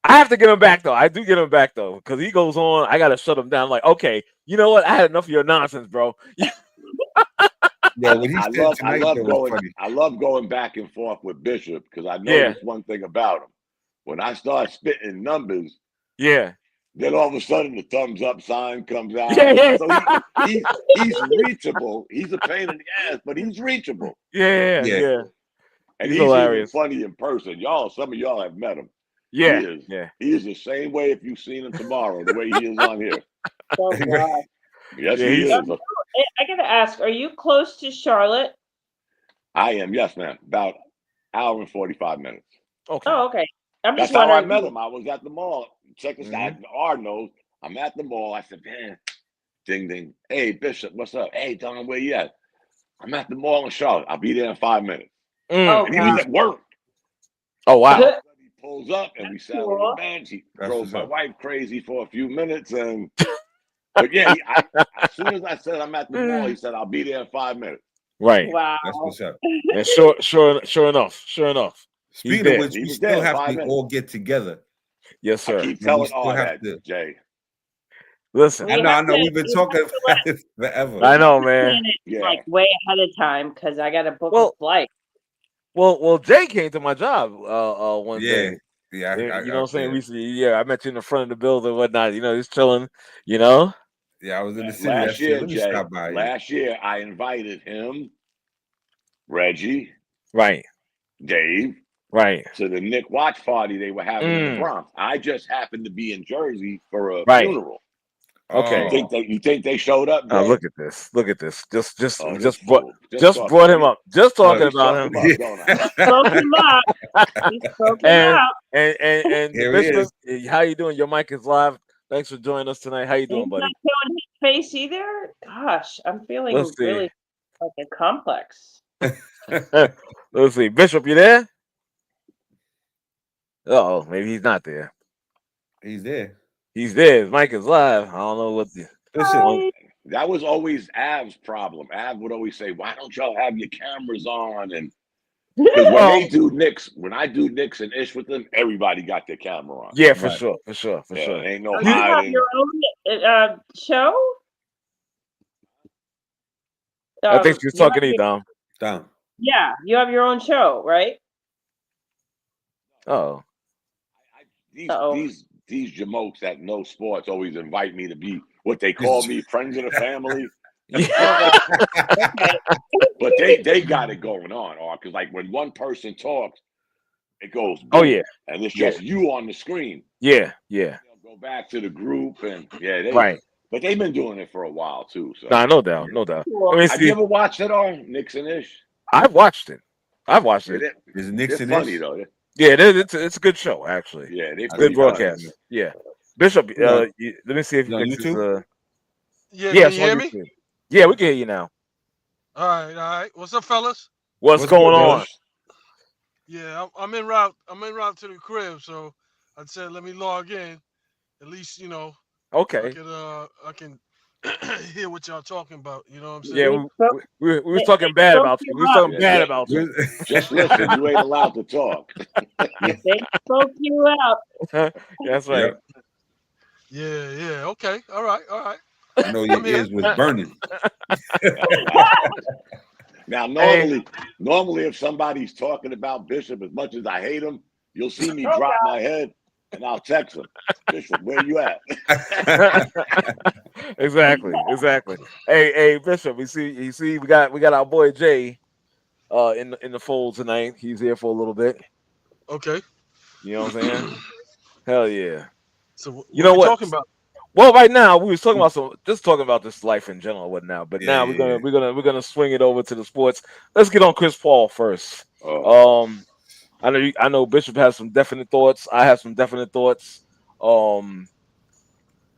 I have to get him back though. I do get him back though, because he goes on. I gotta shut him down. I'm like, okay, you know what? I had enough of your nonsense, bro. Yeah, I love going back and forth with Bishop because I noticed one thing about him. When I start spitting numbers, then all of a sudden the thumbs up sign comes out. So he's reachable. He's a pain in the ass, but he's reachable. Yeah. And he's hilarious. Even funny in person. Some of y'all have met him. Yeah. He is the same way if you've seen him tomorrow, the way he is on here. Oh, God. Yes, he is. I gotta ask, are you close to Charlotte? I am, yes, ma'am. About an hour and 45 minutes. Okay. Oh, okay. That's how I met him. I was at the mall. Check this out. R knows. I'm at the mall. I said, man, ding, ding. Hey, Bishop, what's up? Hey, Don, where you at? I'm at the mall in Charlotte. I'll be there in 5 minutes. And he was at work. Oh, wow. He pulls up and we sat on the bench. He drove my wife crazy for a few minutes. But yeah, as soon as I said I'm at the mall, he said, I'll be there in 5 minutes. Right. Wow. That's what's up. And sure enough. Speaking of which, we still have to all get together. Yes, sir. I keep telling all that, Jay. Listen, I know. We've been talking about it forever. I know, man. Like way ahead of time because I got to book a flight. Well, Jay came to my job one day. Yeah, you know what I'm saying? Recently, I met you in the front of the building and whatnot. You know, he's chilling. You know. Yeah, I was in the city last year. Jay, last year, I invited him, Reggie, Dave, to the Knicks watch party they were having in the Bronx. I just happened to be in Jersey for a funeral. Okay. You think they showed up? Oh, look at this! Just brought him up. Just talking about him. Spoke him up. He spoke him out. And Bishop, how you doing? Your mic is live. Thanks for joining us tonight. How you doing, buddy? Not showing his face either. Gosh, I'm feeling really like a complex. Let's see, Bishop, you there? Oh, maybe he's not there. He's there. He's there. His mic is live. I don't know what the. Listen, that was always Av's problem. Av would always say, "Why don't y'all have your cameras on?" And because when I do Knicks and Ish with them, everybody got their camera on. Yeah, for sure. Ain't no you have your own show? I think she's talking to you, Dom. Yeah, you have your own show, right? Oh. These jamokes that know sports always invite me to be what they call me, friends of the family. But they got it going on, because like when one person talks, it goes boom, and it's just you on the screen. Yeah. They'll go back to the group and but they've been doing it for a while too. So no doubt. Have you ever watched it on Knicks and Ish? I've watched it. Is Knicks and funny Ish? Though. Yeah, it's a good show actually. Yeah, good broadcast. Funny. Yeah, Bishop. Let me see if you on YouTube. Can you hear me? Yeah, we can hear you now. All right. What's up, fellas? What's going on? Yeah, I'm en route. I'm en route to the crib, so I said let me log in. At least Okay. I can hear what y'all talking about. You know what I'm saying? Yeah, we were talking bad about you. We were talking bad about you. Just listen. You ain't allowed to talk. They spoke you out. That's right. Yeah. Okay. All right. I know your ears was burning. Now, normally, if somebody's talking about Bishop, as much as I hate him, you'll see me drop my head and I'll text him, Bishop, where you at? Exactly. Hey, Bishop, you see, we got our boy Jay in the fold tonight. He's here for a little bit. Okay. You know what I'm saying? Hell yeah. So what you know are we what? talking about? Well, right now we was talking about just talking about this life in general, whatnot. But now Yeah. we're gonna swing it over to the sports. Let's get on Chris Paul first. I know Bishop has some definite thoughts. I have some definite thoughts.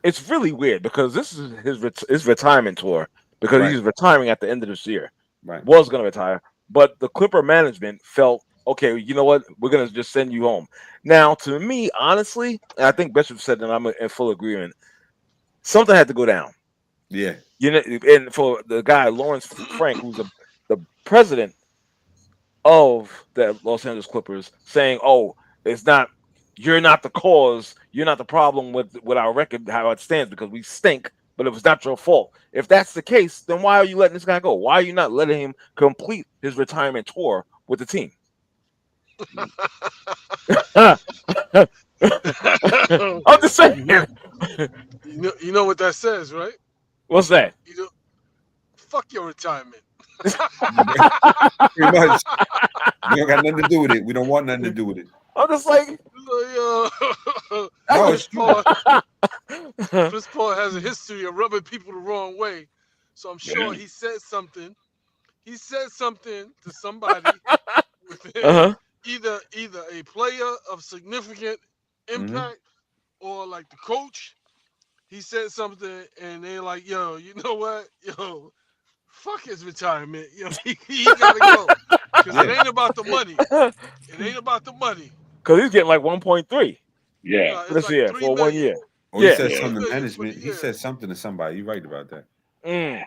It's really weird because this is his retirement tour because he's retiring at the end of this year. Right. Was going to retire, but the Clipper management felt, okay, you know what? We're going to just send you home. Now, to me, honestly, and I think Bishop said that I'm in full agreement, something had to go down. Yeah. You know, and for the guy, Lawrence Frank, who's the president of the Los Angeles Clippers, saying, oh, you're not the cause, you're not the problem with our record, how it stands, because we stink, but it was not your fault. If that's the case, then why are you letting this guy go? Why are you not letting him complete his retirement tour with the team? I'm just saying. You know what that says, right? What's that? Fuck your retirement. Pretty much. We don't got nothing to do with it. We don't want nothing to do with it. I'm just like, Chris Paul has a history of rubbing people the wrong way, so I'm sure he said something. He said something to somebody within either a player of significant impact or like the coach. He said something, and they're like, "Yo, you know what? Yo, fuck his retirement. Yo, he gotta go because it ain't about the money. It ain't about the money." Because he's getting like 1.3. Yeah, this year for 1 year. Oh, he said something to management. He said something to somebody. You're right about that. And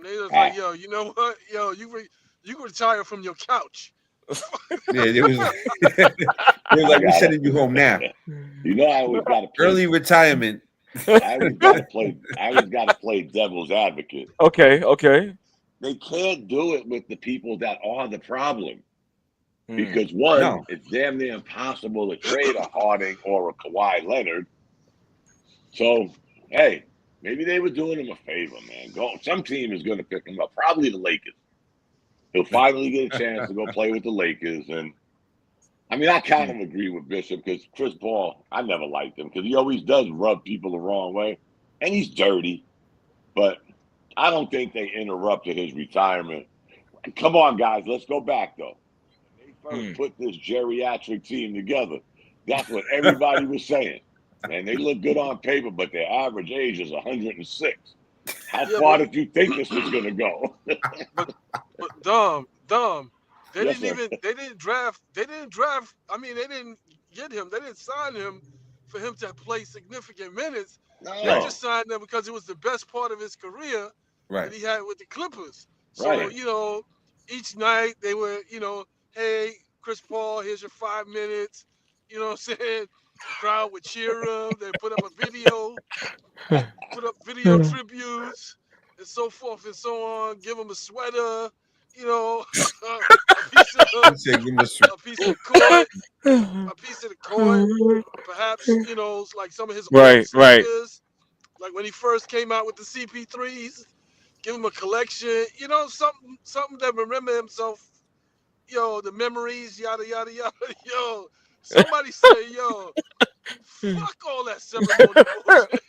they was like, "Yo, you know what? Yo, you can retire from your couch." Yeah, it was like, we're sending you home now. You know, I always got to play early retirement. I always got to play devil's advocate. Okay. They can't do it with the people that are the problem. Because one, it's damn near impossible to trade a Harding or a Kawhi Leonard. So, hey, maybe they were doing him a favor, man. Some team is going to pick him up. Probably the Lakers. He'll finally get a chance to go play with the Lakers. And, I mean, I kind of agree with Bishop because Chris Paul, I never liked him because he always does rub people the wrong way. And he's dirty. But I don't think they interrupted his retirement. Come on, guys. Let's go back, though. First put this geriatric team together. That's what everybody was saying. And they look good on paper, but their average age is 106. How far did you think this was going to go? but Dom, they didn't draft. I mean, they didn't get him. They didn't sign him for him to play significant minutes. No. They just signed him because it was the best part of his career that he had with the Clippers. So, you know, each night they were, you know, hey, Chris Paul, here's your 5 minutes. You know what I'm saying? The crowd would cheer him. They put up a video, put up video tributes, and so forth and so on. Give him a sweater, you know, a piece of the court, perhaps, you know, like some of his old sneakers, like when he first came out with the CP3s. Give him a collection, you know, something that remember himself. Yo, the memories, yada, yada, yada. Yo, somebody say, yo, fuck all that ceremony bullshit.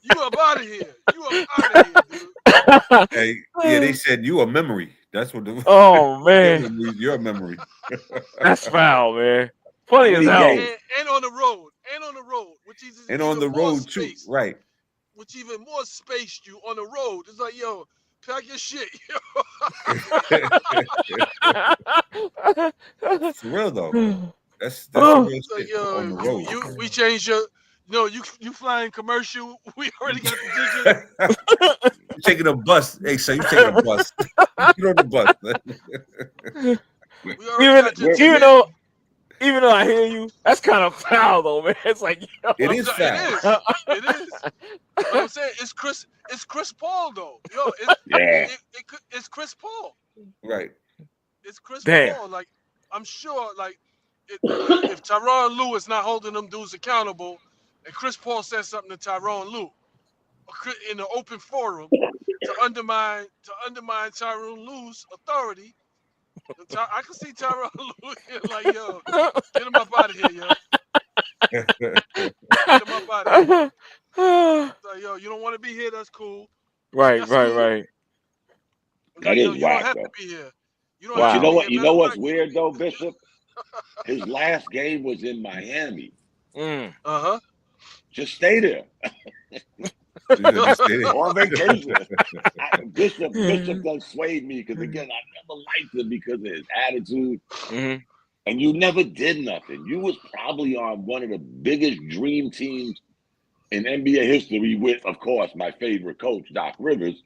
You up out of here. You up out of here, dude. Hey, they said you a memory. That's what the man. Your memory. That's foul, man. Funny as hell. And on the road. Which is and on the road too. Right. Which even more spaced you on the road. It's like, yo, pack your shit, yo. For real though. That's real shit yo, on the road. We changed your you flying commercial. We already got the ticket. You taking a bus. Hey, so you taking a bus. Get on the bus. even though I hear you, that's kind of foul though, man. It's like it is foul. It is. But I'm saying it's Chris Paul though. Yo, it's Chris Paul. Right. It's Chris Damn. Paul. Like I'm sure, like if Tyronn Lue is not holding them dudes accountable, and Chris Paul says something to Tyronn Lue in the open forum to undermine Tyronn Lue's authority, I can see Tyronn Lue like, yo, get him up out of here, yo. Get him up out of here. Like, yo, you don't want to be here? That's cool. Right. That like, is yo, you whack, don't have though. to be here. You don't But have you to know be what? here. You know what's weird though, Bishop? His last game was in Miami. Just stay there. On vacation. Bishop done swayed me because again, I never liked him because of his attitude. And you never did nothing. You was probably on one of the biggest dream teams in NBA history with, of course, my favorite coach, Doc Rivers.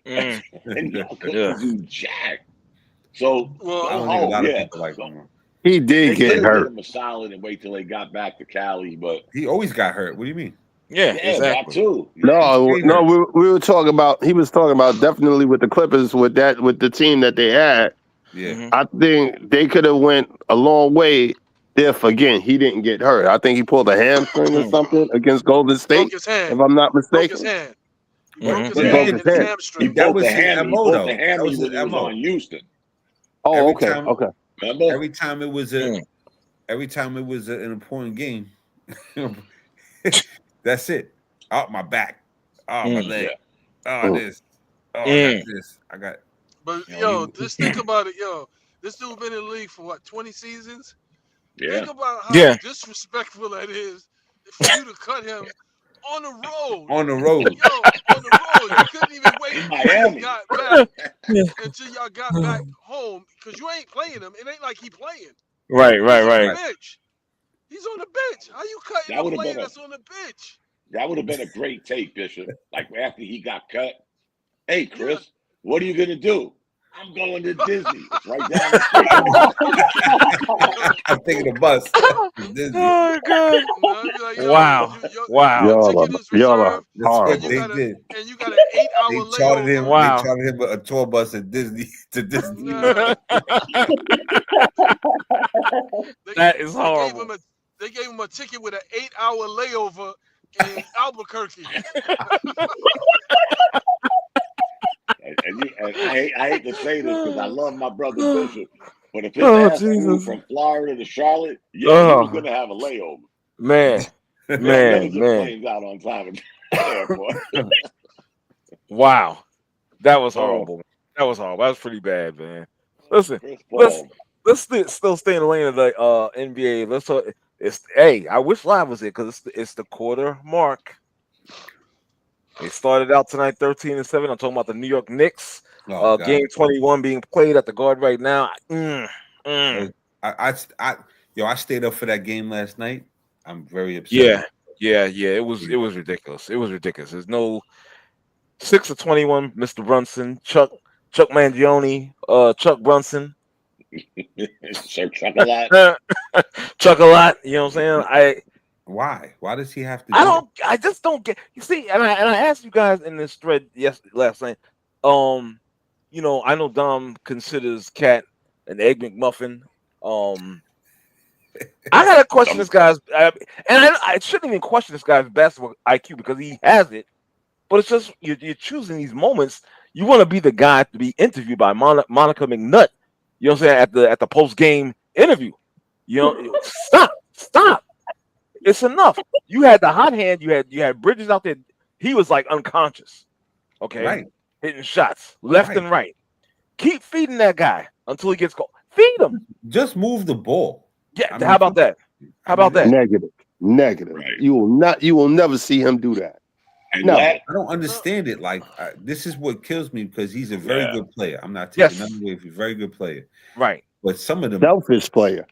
And y'all couldn't do jack. So I don't think a lot of people like him. He did get hurt. Him a solid and wait till they got back to Cali, but he always got hurt. What do you mean? Yeah, exactly. That too. No, we were talking about. He was talking about definitely with the Clippers with the team that they had. Yeah, I think they could have went a long way if again he didn't get hurt. I think he pulled a hamstring or something against Golden State, broke his hand. if I'm not mistaken. Broke his hand. He broke his hand. hamstring. That was his MO though. That was his MO on Houston. Oh, okay. Remember? Every time it was an important game, that's it. Oh, my back. Oh, my leg. Oh, this. Oh, I got this. I got. But just think about it, This dude been in the league for what, 20 seasons? Yeah. Think about how disrespectful that is for you to cut him on the road. On the road. On the road. You couldn't even wait until you got back until y'all got back home because you ain't playing him. It ain't like he playing. Right. He's on the bench. He's on the bench. How you cutting a player that's on the bench? That would have been a great take, Bishop. Like after he got cut. Hey, Chris, what are you gonna do? I'm going to Disney. It's right down the street. I'm taking the bus. Disney. Oh God! Wow! Y'all are horrible. They did. And you got an 8-hour layover. Chartered him. Wow. They chartered him a tour bus to Disney. That is horrible. They gave him a ticket with an 8-hour layover in Albuquerque. And I hate to say this because I love my brother Bishop, but if his ass flew from Florida to Charlotte, he was going to have a layover. Man. Planes out on time at the airport. Wow, that was horrible. That was horrible. That was pretty bad, man. Listen, let's still stay in the lane of the NBA. Let's talk. I wish live was it because it's the quarter mark. They started out tonight 13-7. I'm talking about the New York Knicks. Game 21 being played at the Guard right now. I stayed up for that game last night. I'm very upset. Yeah. It was ridiculous. It was ridiculous. There's no 6-21. Mr. Brunson, Chuck Mangione, Chuck Brunson. Chuck a lot. Chuck a lot. You know what I'm saying? Why? Why does he have to? I just don't get. You see, and I asked you guys in this thread last night. I know Dom considers Cat an egg McMuffin. I gotta question this guy's, I shouldn't even question this guy's basketball IQ because he has it. But it's just you're choosing these moments. You want to be the guy to be interviewed by Monica McNutt. You know what I'm saying at the post game interview. Stop. It's enough. You had the hot hand. You had Bridges out there. He was like unconscious. Okay, right. Hitting shots left and right. Keep feeding that guy until he gets cold. Feed him. Just move the ball. Yeah. How about that? Negative. Right. You will never see him do that. No, I don't understand it. Like this is what kills me because he's a very good player. I'm not taking nothing away. He's a very good player. Right. But some of the selfish player.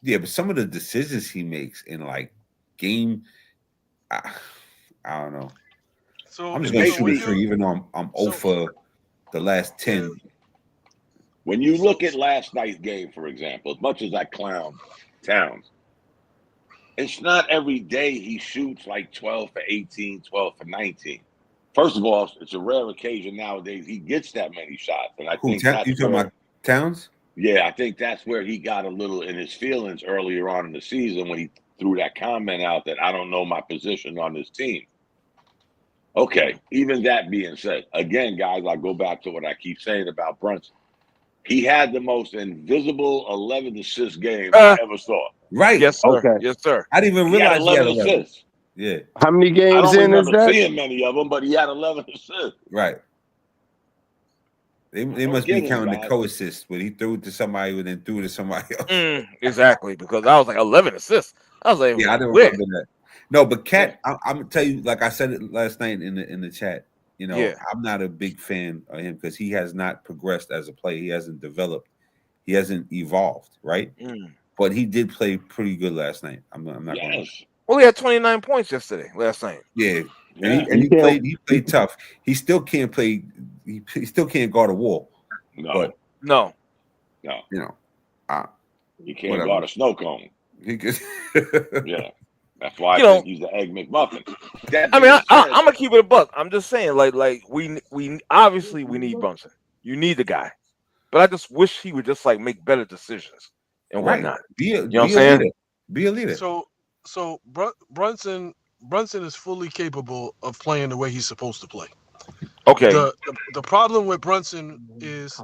Yeah, but some of the decisions he makes in like game, I don't know. So I'm just gonna shoot it for even though I'm 0 for the last 10. When you look at last night's game, for example, as much as I clown Towns, it's not every day he shoots like 12 for 18, 12 for 19. First of all, it's a rare occasion nowadays he gets that many shots. And I think that's you talking about Towns? Yeah, I think that's where he got a little in his feelings earlier on in the season when he threw that comment out that I don't know my position on this team. Okay, even that being said, again, guys, I go back to what I keep saying about Brunson. He had the most invisible 11 assist game I ever saw. Right. Yes, sir. Okay. Yes, sir. I didn't even realize he had 11 assists. Yeah. How many I games don't in is remember that? seeing many of them, but he had 11 assists. Right. They must be counting the co-assists when he threw it to somebody and then threw it to somebody else. Exactly, because I was like 11 assists. I was like, yeah, I don't remember that. No, but Cat, I'm gonna tell you, like I said it last night in the chat. You know, I'm not a big fan of him because he has not progressed as a player. He hasn't developed. He hasn't evolved, right? But he did play pretty good last night. I'm not going to. Well, he had 29 points last night. Yeah. And he played tough. He still can't play. He still can't guard a wall. No. You know, he can't guard a snow cone. He could. Yeah. That's why I think he's the Egg McMuffin. I mean, I'm gonna keep it a buck. I'm just saying, like we obviously we need Brunson. You need the guy, but I just wish he would just like make better decisions and whatnot. You know what I'm saying? Be a leader. So Brunson is fully capable of playing the way he's supposed to play. Okay. The problem with Brunson is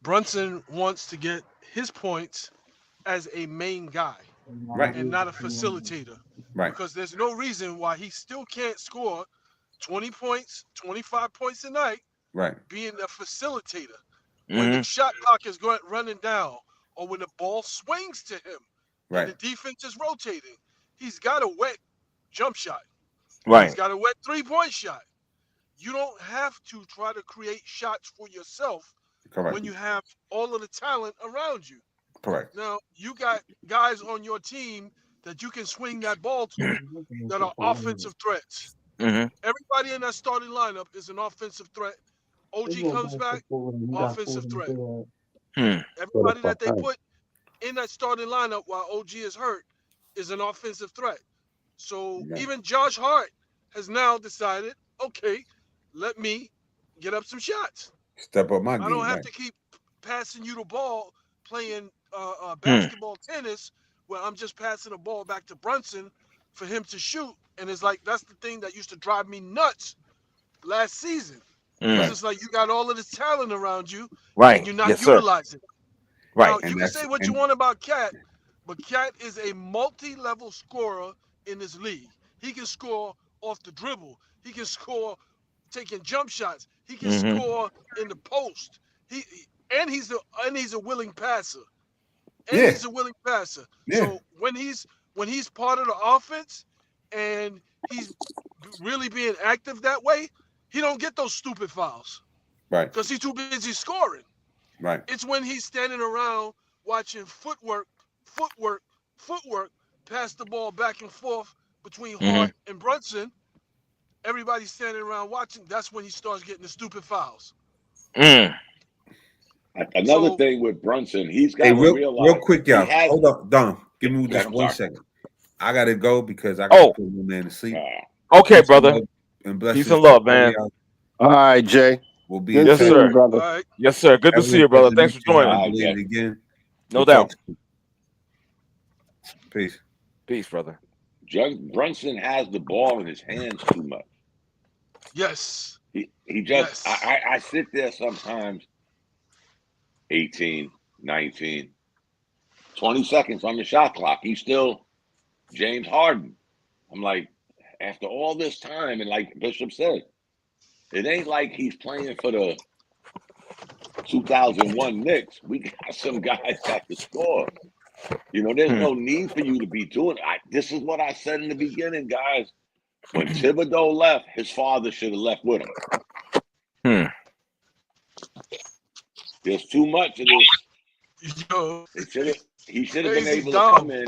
Brunson wants to get his points as a main guy, right, and not a facilitator. Right. Because there's no reason why he still can't score 20 points, 25 points a night, right, being a facilitator. When the shot clock is running down, or when the ball swings to him, right, and the defense is rotating, he's got a wet jump shot. Right. He's got a wet three-point shot. You don't have to try to create shots for yourself. Correct. When you have all of the talent around you. Correct. Now, you got guys on your team that you can swing that ball to that are offensive threats. Everybody in that starting lineup is an offensive threat. OG comes back, offensive threat. Everybody that they put in that starting lineup while OG is hurt is an offensive threat. So even Josh Hart has now decided, okay, let me get up some shots. Step up my game. I don't have to keep passing you the ball, playing basketball, tennis, where I'm just passing the ball back to Brunson for him to shoot. And it's like, that's the thing that used to drive me nuts last season. Because it's like you got all of this talent around you, and you're not utilizing it. Now, you can say what you want about Cat, but Cat is a multi-level scorer in this league. He can score off the dribble. He can score taking jump shots. He can score in the post. He's a willing passer. He's a willing passer. So when he's part of the offense and he's really being active that way, he don't get those stupid fouls. Right. Because he's too busy scoring. Right. It's when he's standing around watching footwork, pass the ball back and forth between Hart and Brunson. Everybody's standing around watching. That's when he starts getting the stupid fouls. Another thing with Brunson, he's got to realize. Real quick, y'all. Hold up, Don. Give me just 1 second. I gotta go because I gotta put my man to sleep. Okay, brother. Peace and love, man. All right, Jay. We'll be good yes, sir. Brother. Right. Yes, sir. Good to see you, brother. Thanks for joining. Again. No doubt. Peace. Peace, brother. Brunson has the ball in his hands too much. Yes. He just, I sit there sometimes, 18, 19, 20 seconds on the shot clock. He's still James Harden. I'm like, after all this time, and like Bishop said, it ain't like he's playing for the 2001 Knicks. We got some guys that can score. You know, there's no need for you to be doing it. This is what I said in the beginning, guys. When Thibodeau left, his father should have left with him. There's too much of this. Yo, he should have been able to come in.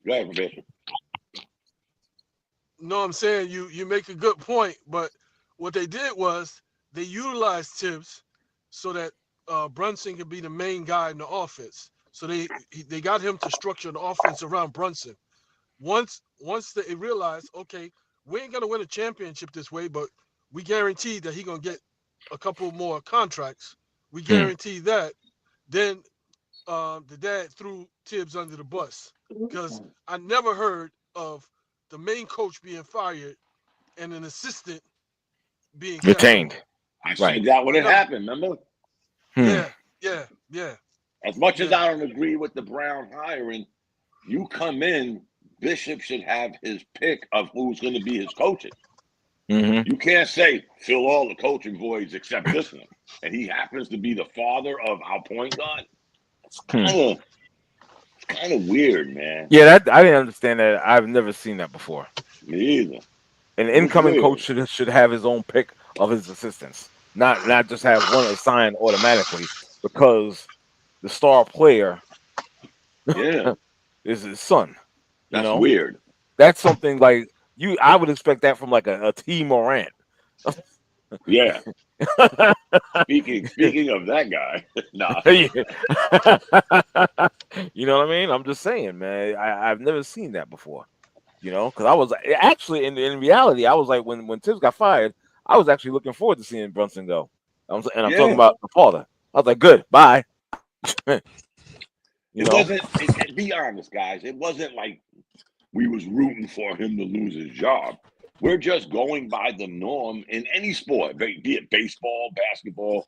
Go ahead, Bishop. No, I'm saying you make a good point, but what they did was they utilized Tibbs so that Brunson could be the main guy in the offense. So they got him to structure the offense around Brunson. Once they realized, okay, we ain't gonna win a championship this way, but we guarantee that he gonna get a couple more contracts. We guarantee that. Then the dad threw Tibbs under the bus because I never heard of the main coach being fired and an assistant being retained. I said that when it happened, remember? Yeah. As much as I don't agree with the Brown hiring, you come in, Bishop should have his pick of who's going to be his coaches. You can't say fill all the coaching voids except this one, and he happens to be the father of our point guard. It's kind of weird, man. Yeah, I didn't understand that. I've never seen that before. Me either. An incoming coach should have his own pick of his assistants, not just have one assigned automatically because the star player is his son. That's weird. That's something like I would expect that from like a T. Morant. Yeah. Speaking of that guy, nah. You know what I mean? I'm just saying, man. I've never seen that before. Because I was actually in reality, I was like when Tibbs got fired, I was actually looking forward to seeing Brunson go. I'm talking about the father. I was like, good, bye. Wasn't. Be honest, guys. It wasn't like we was rooting for him to lose his job. We're just going by the norm in any sport, be it baseball, basketball.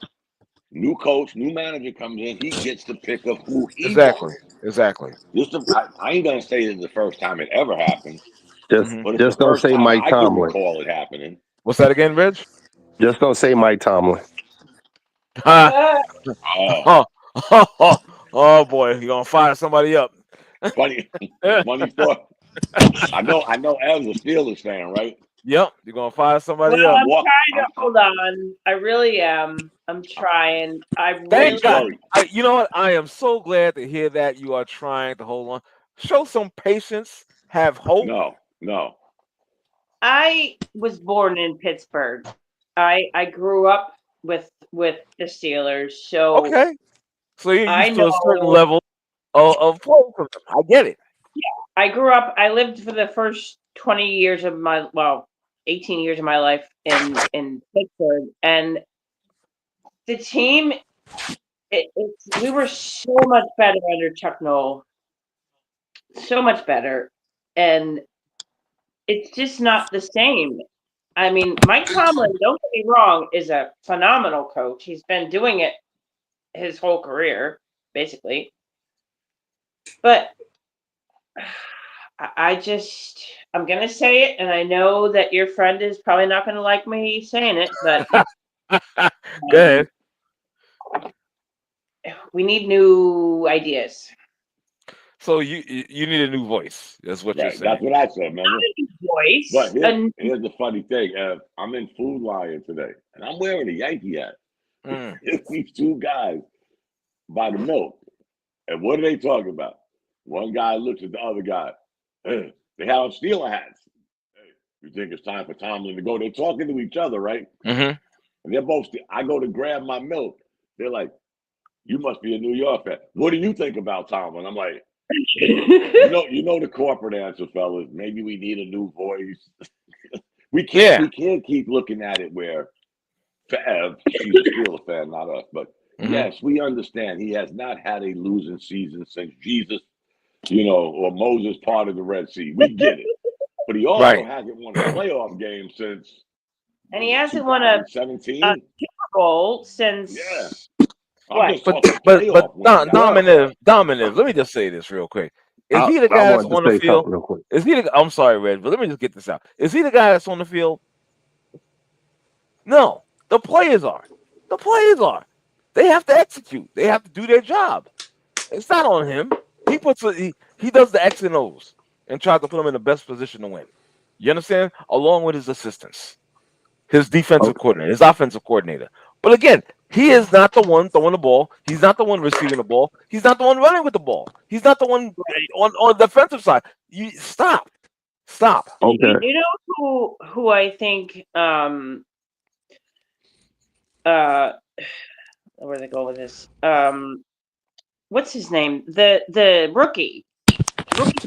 New coach, new manager comes in, he gets the pick of who he wants. Exactly. I ain't gonna say it's the first time it ever happened, but it's Just the don't first say time Mike I can Tomlin. recall it happening. What's that again, Reg? Just don't say Mike Tomlin. Oh boy, you're gonna fire somebody up. Funny thought. I know El's a Steelers fan, right? Yep, you're gonna fire somebody up. up. I'm trying to hold on. I really am. I'm trying. Thank God. You know what? I am so glad to hear that you are trying to hold on. Show some patience. Have hope. No. I was born in Pittsburgh. I grew up with the Steelers, so okay. So you're used to a certain level of play from them. I get it. Yeah, I grew up. I lived for the first 20 years of 18 years of my life in Pittsburgh, and the team. We were so much better under Chuck Noll. So much better, and it's just not the same. I mean, Mike Tomlin, don't get me wrong, is a phenomenal coach. He's been doing it his whole career, basically. But I'm going to say it, and I know that your friend is probably not going to like me saying it, but go ahead. We need new ideas. So you need a new voice. That's what you're saying. That's what I said, man. Not a new voice. But here's the funny thing. I'm in Food Lion today, and I'm wearing a Yankee hat. It's these two guys by the milk. And what are they talking about? One guy looks at the other guy. Hey, they have Steeler hats. Hey, you think it's time for Tomlin to go? They're talking to each other, right? And they're both. I go to grab my milk. They're like, "You must be a New York fan. What do you think about Tomlin?" I'm like, you know the corporate answer, fellas. Maybe we need a new voice. We can't keep looking at it where Ev, she's a Steeler fan, not us. But yes, we understand he has not had a losing season since Jesus, or Moses parted the Red Sea. We get it. But he also hasn't won a playoff game since. And he hasn't won a Super Bowl since. Yeah. But Dominic, let me just say this real quick. Is he the guy that's on the field? I'm sorry, Red, but let me just get this out. Is he the guy that's on the field? No, the players are. The players are. They have to execute. They have to do their job. It's not on him. He does the X and O's and tries to put them in the best position to win. You understand? Along with his assistants, his defensive coordinator, his offensive coordinator. But again, he is not the one throwing the ball. He's not the one receiving the ball. He's not the one running with the ball. He's not the one on the defensive side. You stop. Okay. You know who I think where they go with this. What's his name? The rookie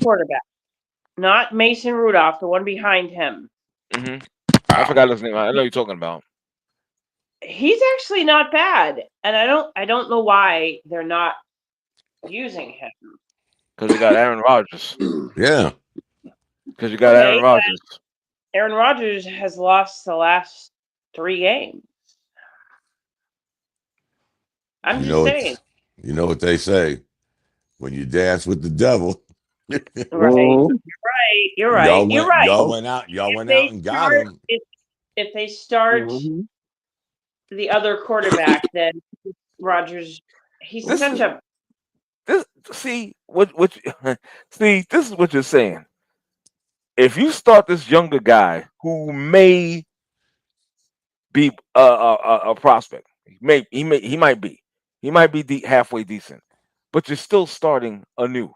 quarterback, not Mason Rudolph, the one behind him. Mm-hmm. I forgot his name. I know you're talking about. He's actually not bad, and I don't know why they're not using him. Because you got Aaron Rodgers. Yeah. Because you got Aaron Rodgers. Aaron Rodgers has lost the last 3 games. I'm just saying. You know what they say? When you dance with the devil. Right. You're right. Y'all went out and got him. If they start the other quarterback, then Rodgers, this is what you're saying. If you start this younger guy who may be a prospect, he might be halfway decent, but you're still starting anew.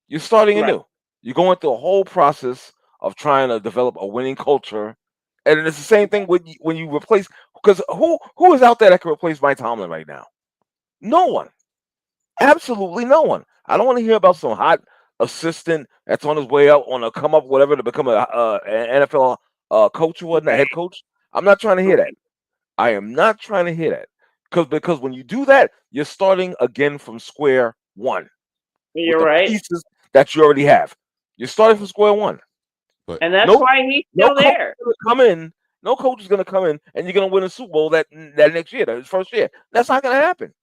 You're starting anew. You're going through a whole process of trying to develop a winning culture, and it's the same thing when you replace. Because who is out there that can replace Mike Tomlin right now? No one. Absolutely no one. I don't want to hear about some hot assistant that's on his way out on a come up, whatever, to become an NFL coach or head coach. I'm not trying to hear that. I am not trying to hear that because when you do that, you're starting again from square one. You're right. Pieces that you already have. You're starting from square one. And that's why he's still there. No coach is going to come in and you're going to win a Super Bowl that next year, his first year. That's not going to happen.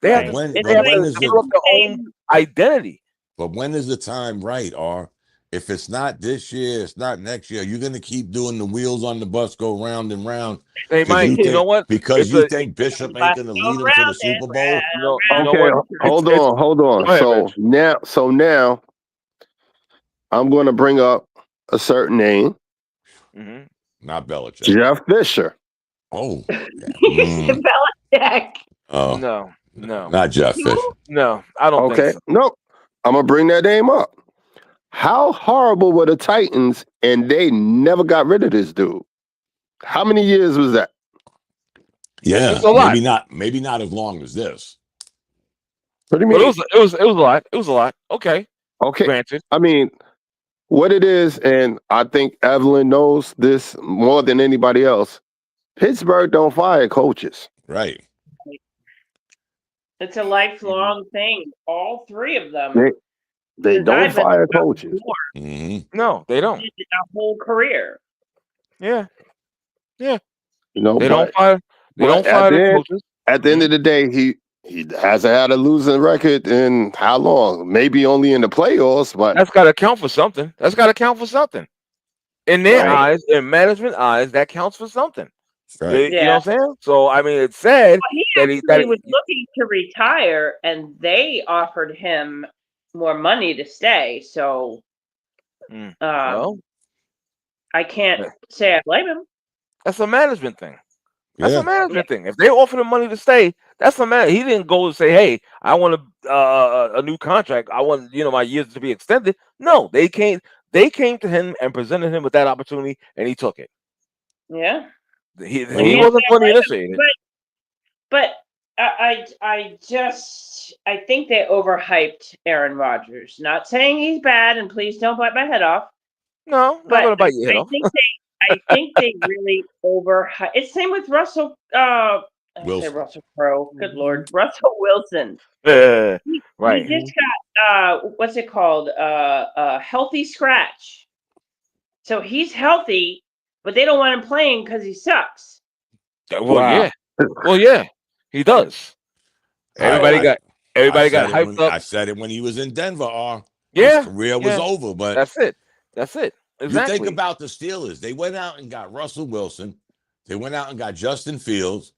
They have to develop their own identity. But when is the time right, or if it's not this year, it's not next year, you're going to keep doing the wheels on the bus go round and round. Hey, Mike, you know what? Because you think Bishop ain't going to lead them to the Super Bowl? Hold on. So now I'm going to bring up a certain name. Mm-hmm. Not Belichick. Jeff Fisher. Oh. Belichick. Oh. No. Not Jeff Fisher. No, I don't think so. No, I'm going to bring that name up. How horrible were the Titans and they never got rid of this dude? How many years was that? Yeah, maybe not as long as this. What do you mean? But it was a lot. It was a lot. Okay. Granted. I mean, what it is, and I think Evelyn knows this more than anybody else. Pittsburgh don't fire coaches. Right. It's a lifelong thing. All 3 of them. They don't fire coaches. Mm-hmm. No, they don't. A whole career. Yeah. You know, they don't fire the coaches. At the end of the day, he hasn't had a losing record in how long? Maybe only in the playoffs, but that's got to count for something. In their eyes, in management eyes, that counts for something. Right. You know what I'm saying? So I mean, it's sad that he was looking to retire, and they offered him more money to stay. So, I can't say I blame him. That's a management thing. That's a management thing. If they offered him money to stay, that's a man. He didn't go and say, "Hey, I want a new contract. I want my years to be extended." No, they came to him and presented him with that opportunity, and he took it. Yeah. He wasn't going to initiate it. But I think they overhyped Aaron Rodgers. Not saying he's bad, and please don't bite my head off. No, I'm not going to bite your head off. I think they really overhyped. It's same with Russell. Russell Crowe. Good Lord, Russell Wilson. Right. He just got what's it called? Healthy scratch. So he's healthy, but they don't want him playing because he sucks. Well, yeah, he does. Everybody got hyped up. I said it when he was in Denver. His career was over, but that's it. Exactly. You think about the Steelers. They went out and got Russell Wilson. They went out and got Justin Fields.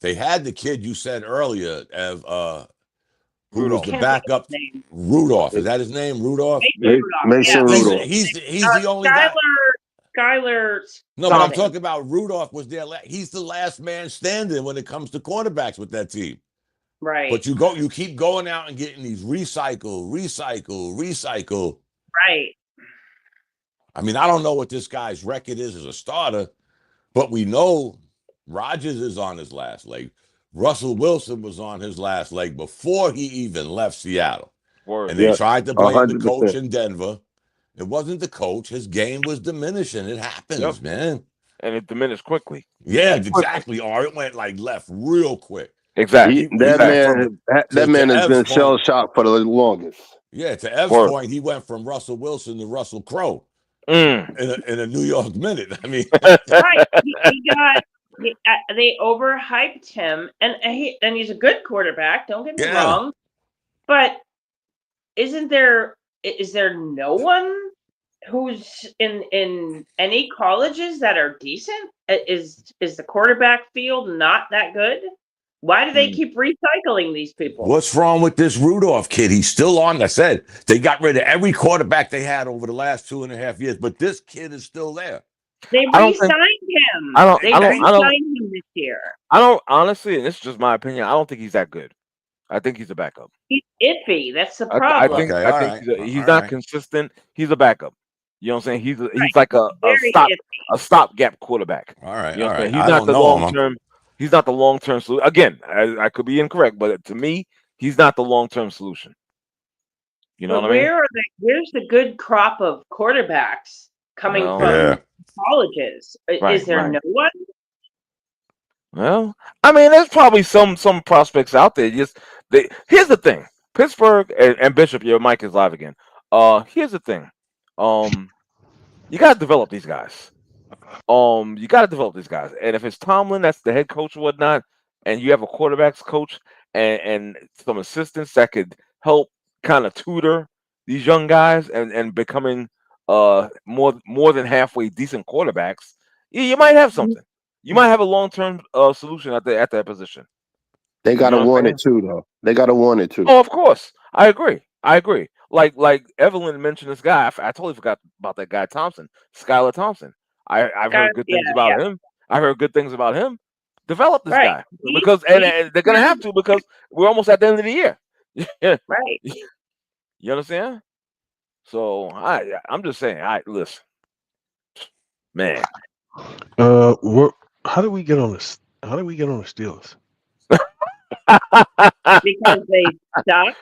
They had the kid you said earlier, who was the backup. Rudolph. Is that his name? Rudolph? Mason Rudolph. He's the only guy. Skyler. No, but I'm talking about Rudolph was there. He's the last man standing when it comes to quarterbacks with that team. Right. But you keep going out and getting these recycle. Right. I mean, I don't know what this guy's record is as a starter, but we know Rodgers is on his last leg. Russell Wilson was on his last leg before he even left Seattle. Word. And they tried to blame the 100%. coach in Denver. It wasn't the coach. His game was diminishing. It happens, man. And it diminished quickly. Yeah, exactly. Or it went like left real quick. Exactly. That man has been shell shocked for the longest. Yeah, to Ev's point, he went from Russell Wilson to Russell Crowe in a New York minute. I mean, right? They overhyped him, and he's a good quarterback. Don't get me wrong, but is there no one who's in any colleges that are decent? Is the quarterback field not that good? Why do they keep recycling these people? What's wrong with this Rudolph kid? He's still on. I said they got rid of every quarterback they had over the last 2.5 years, but this kid is still there. They re-signed him. They re-signed him this year. I don't honestly, and this is just my opinion. I don't think he's that good. I think he's a backup. He's iffy. That's the problem. I think he's not consistent. He's a backup. You know what I'm saying? He's like a stopgap quarterback. All right. You know what I'm saying? He's not the long term. He's not the long term solution. Again, I could be incorrect, but to me, he's not the long term solution. You know what I mean? Where's the good crop of quarterbacks coming from colleges? Is there no one? Well, I mean, there's probably some prospects out there. Here's the thing: Pittsburgh and Bishop, your mic is live again. Here's the thing: you got to develop these guys. And if it's Tomlin, that's the head coach or whatnot, and you have a quarterbacks coach and some assistants that could help kind of tutor these young guys and becoming more than halfway decent quarterbacks, you might have something. You might have a long-term solution at that position. They got to want it too, though. They got to want it too. Oh, of course. I agree. Like Evelyn mentioned this guy. I totally forgot about that guy, Skylar Thompson. I've heard good things about him. I heard good things about him. Develop this guy because and they're gonna have to because we're almost at the end of the year. Right. You understand? So I'm just saying. Listen, man. How do we get on this? How do we get on the Steelers? Because they suck.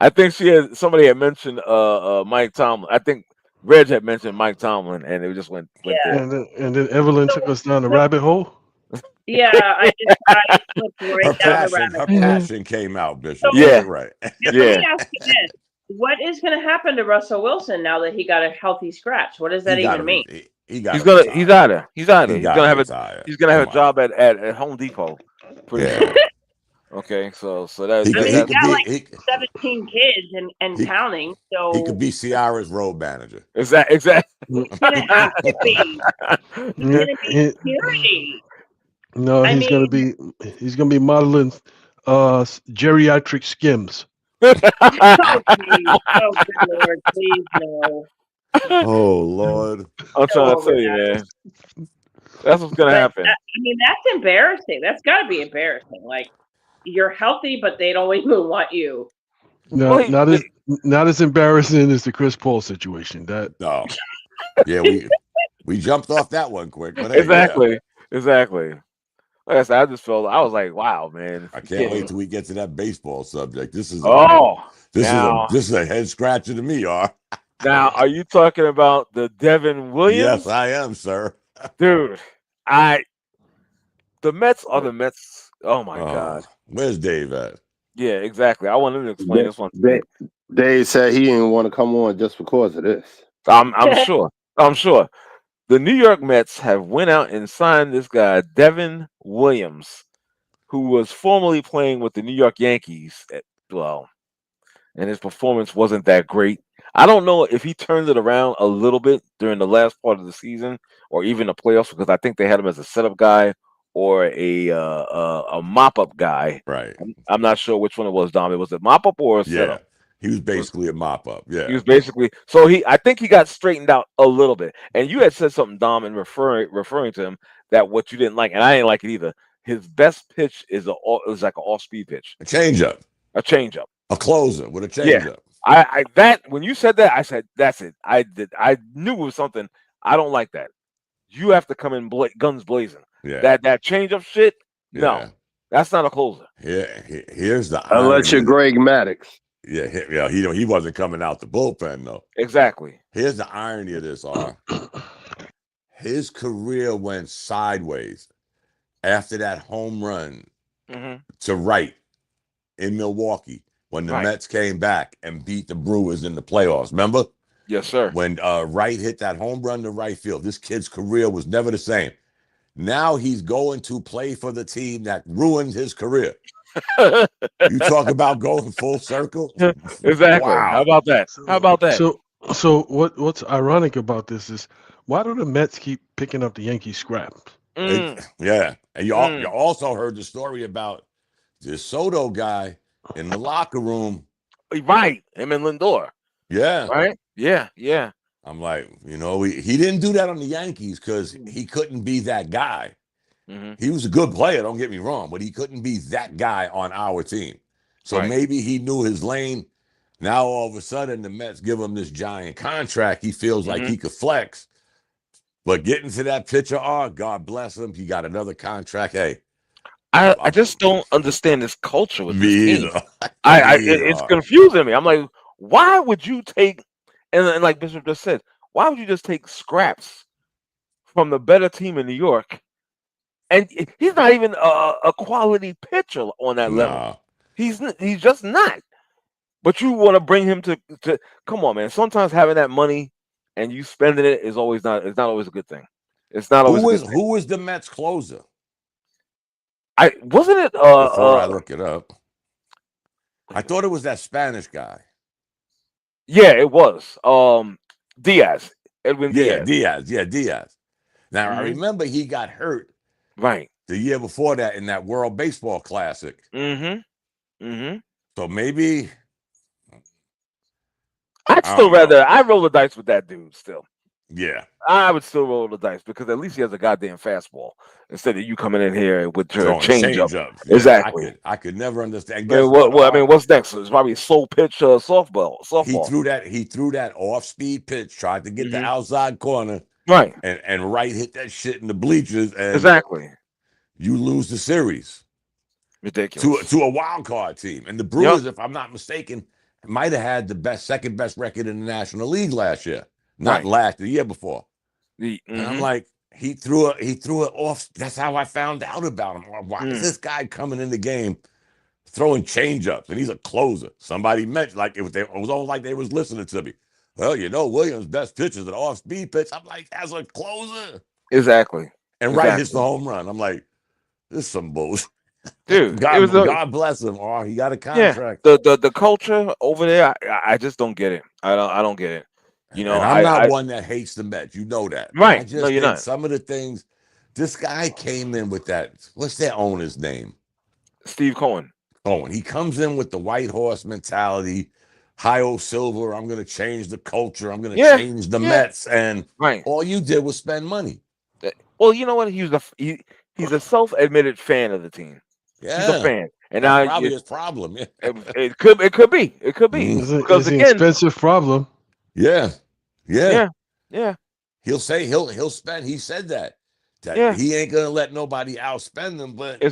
I think somebody had mentioned Mike Tomlin. I think Reg had mentioned Mike Tomlin, and it just went there. And then Evelyn took us down the rabbit hole. Yeah, I looked right down the rabbit hole. Her passion came out, Bishop. Right. Let me ask you this. What is going to happen to Russell Wilson now that he got a healthy scratch? What does that even mean? He's out of there. He's gonna have a job at Home Depot. Okay, so that he's got like 17 kids and counting. So he could be Ciara's road manager. Exactly. He's gonna have to be. He's gonna be security. No, he's gonna be modeling geriatric skims. Oh, good Lord, please no. Oh Lord! I'm trying to tell you, man. That's what's gonna happen. I mean, that's embarrassing. That's got to be embarrassing. Like, you're healthy, but they don't even want you. No, not as embarrassing as the Chris Paul situation. No. Yeah, we jumped off that one quick. But exactly. Like I said, I was like, wow, man. I can't wait till we get to that baseball subject. This is a head scratcher to me, Now, are you talking about the Devin Williams? Yes, I am, sir. Dude, the Mets are the Mets. Oh my God. Where's Dave at? Yeah, exactly. I want him to explain this one. Dave said he didn't want to come on just because of this. I'm sure. The New York Mets have went out and signed this guy, Devin Williams, who was formerly playing with the New York Yankees. And his performance wasn't that great. I don't know if he turned it around a little bit during the last part of the season or even the playoffs, because I think they had him as a setup guy or a mop-up guy. Right. I'm not sure which one it was, Dom. Was it mop-up or a setup? He was basically a mop-up. Yeah. He was basically I think he got straightened out a little bit. And you had said something, Dom, in referring to him that what you didn't like, and I didn't like it either. His best pitch is like an off-speed pitch. A changeup. A closer with a changeup. Yeah. I that when you said that, I said that's it. I knew it was something. I don't like that. You have to come in guns blazing. Yeah. That changeup shit, No, that's not a closer. Here's the unless you're Greg Maddux. Yeah, he wasn't coming out the bullpen though. Exactly. Here's the irony of this, his career went sideways after that home run to Wright in Milwaukee when the Mets came back and beat the Brewers in the playoffs. Remember? Yes, sir. When Wright hit that home run to right field, this kid's career was never the same. Now he's going to play for the team that ruined his career. You talk about going full circle? Exactly. Wow. How about that? How about that? So what's ironic about this is why do the Mets keep picking up the Yankee scraps? Yeah. And you also heard the story about this Soto guy in the locker room. Right. Him and Lindor. Yeah. Right? Yeah. I'm like, he didn't do that on the Yankees because he couldn't be that guy. He was a good player, don't get me wrong, but he couldn't be that guy on our team. So maybe he knew his lane. Now all of a sudden the Mets give him this giant contract. He feels like he could flex. But getting to that pitcher, God bless him. He got another contract. Hey. I just don't understand this culture with me this either. team. It's confusing me. I'm like, why would you take, and like Bishop just said, why would you just take scraps from the better team in New York? And he's not even a quality pitcher on that level. He's just not. But you want to bring him to come on, man. Sometimes having that money and you spending it is always not. It's not always a good thing. It's not always. Who was the Mets closer? Wasn't it. Before I look it up, I thought it was that Spanish guy. Yeah, it was. Diaz. Edwin Diaz. Diaz. Now I remember he got hurt. Right. The year before that in that World Baseball Classic. So maybe I'd roll the dice with that dude still. Yeah. I would still roll the dice because at least he has a goddamn fastball instead of you coming in here with your change up. Yeah, exactly. I could never understand. What's next? It's probably a slow pitch softball. He threw that off-speed pitch, tried to get the outside corner. Right. And Wright hit that shit in the bleachers. And exactly. You lose the series. Ridiculous. To a wild card team. And the Brewers, if I'm not mistaken, might have had the second best record in the National League last year. Not the year before. And I'm like, he threw it off. That's how I found out about him. Why is this guy coming in the game throwing changeups? And he's a closer. Somebody mentioned it was almost like they was listening to me. Well, Williams' best pitch is an off-speed pitch. I'm like, as a closer. Exactly. And Wright hits the home run. I'm like, this is some bullshit. Dude, God bless him. He got a contract. Yeah, the culture over there, I just don't get it. I don't get it. I'm not one that hates the Mets. You know that. Right. I just no, you're think not. Some of the things, this guy came in with that. What's their owner's name? Steve Cohen. He comes in with the white horse mentality. Hi-O Silver, I'm going to change the culture. I'm going to change the Mets. And all you did was spend money. Well, you know what? He's a self-admitted fan of the team. Yeah. He's a fan. And that's probably his problem. It could be. It's an expensive problem. Yeah. He'll say he'll spend. He said that he ain't gonna let nobody outspend them. But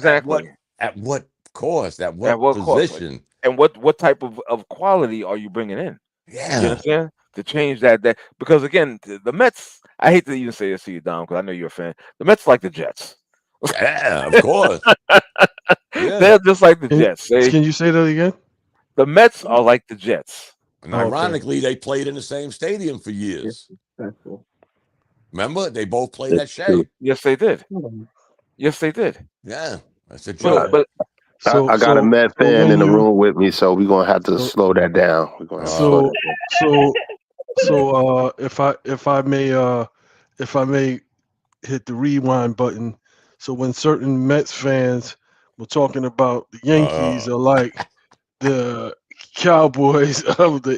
at what cost? At what position? Cost? And what type of quality are you bringing in? Yeah, you understand? To change that because again, the Mets. I hate to even say this to you, Dom, because I know you're a fan. The Mets like the Jets. Yeah, of course. They're just like the Jets. Can you say that again? The Mets are like the Jets. And ironically, they played in the same stadium for years. Remember, they both played at Shea. Yes, they did. Yeah, that's a joke. But I got a Met fan in the room with me, so we're gonna have to slow that down. So if I may hit the rewind button. So when certain Mets fans were talking about the Yankees are like the Cowboys of the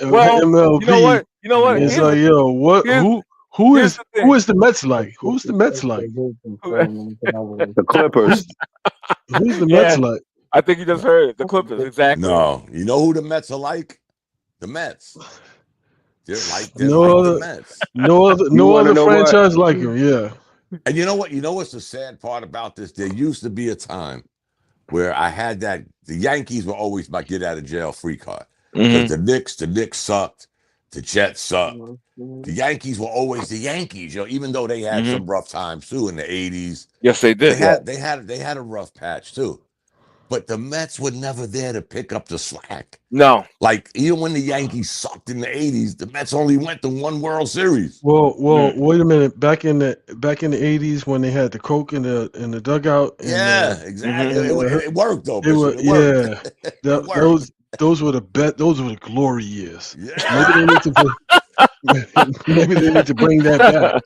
MLB. You know what? It's like, who is the Mets like? Who's the Mets like? The Clippers. Who's the Mets like? I think you just heard it. The Clippers, exactly. No, you know who the Mets are like? The Mets. They're like the Mets. No other franchise like him. Yeah. And you know what? You know what's the sad part about this? There used to be a time where I had that. The Yankees were always my get out of jail free card because the Knicks sucked, the Jets sucked. The Yankees were always the Yankees, even though they had some rough times too in the 80s. Yes, they did. They had a rough patch too. But the Mets were never there to pick up the slack. No. Like, even when the Yankees sucked in the 80s, the Mets only went to one World Series. Well, wait a minute. Back in the 80s when they had the Coke in the dugout. And, exactly. It worked though. It worked. Those were the glory years. Yeah. Maybe they need to bring that back.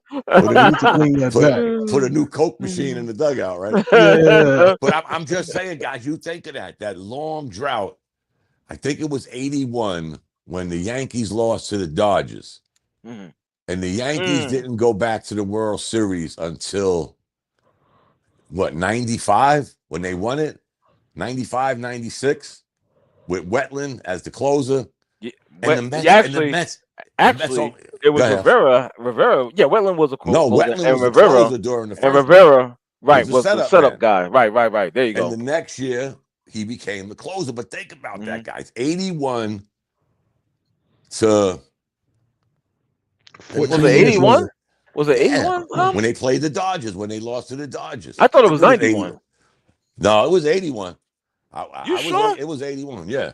Put a new Coke machine in the dugout, right? Yeah. But I'm just saying, guys, you think of that long drought. I think it was 81 when the Yankees lost to the Dodgers. And the Yankees didn't go back to the World Series until, 95 when they won it? 95, 96 with Wetland as the closer. Yeah, and the Mets. It was Rivera. Yeah, Wetland was a closer. No, Wetland was Rivera, the closer during the first. And Rivera, right, was the setup guy. Right. There you go. And the next year, he became the closer. But think about that, guys. 81 to... Was it 81? Was it 81? When they played the Dodgers, when they lost to the Dodgers. I thought it was 91. No, it was 81. You sure? It was 81, yeah.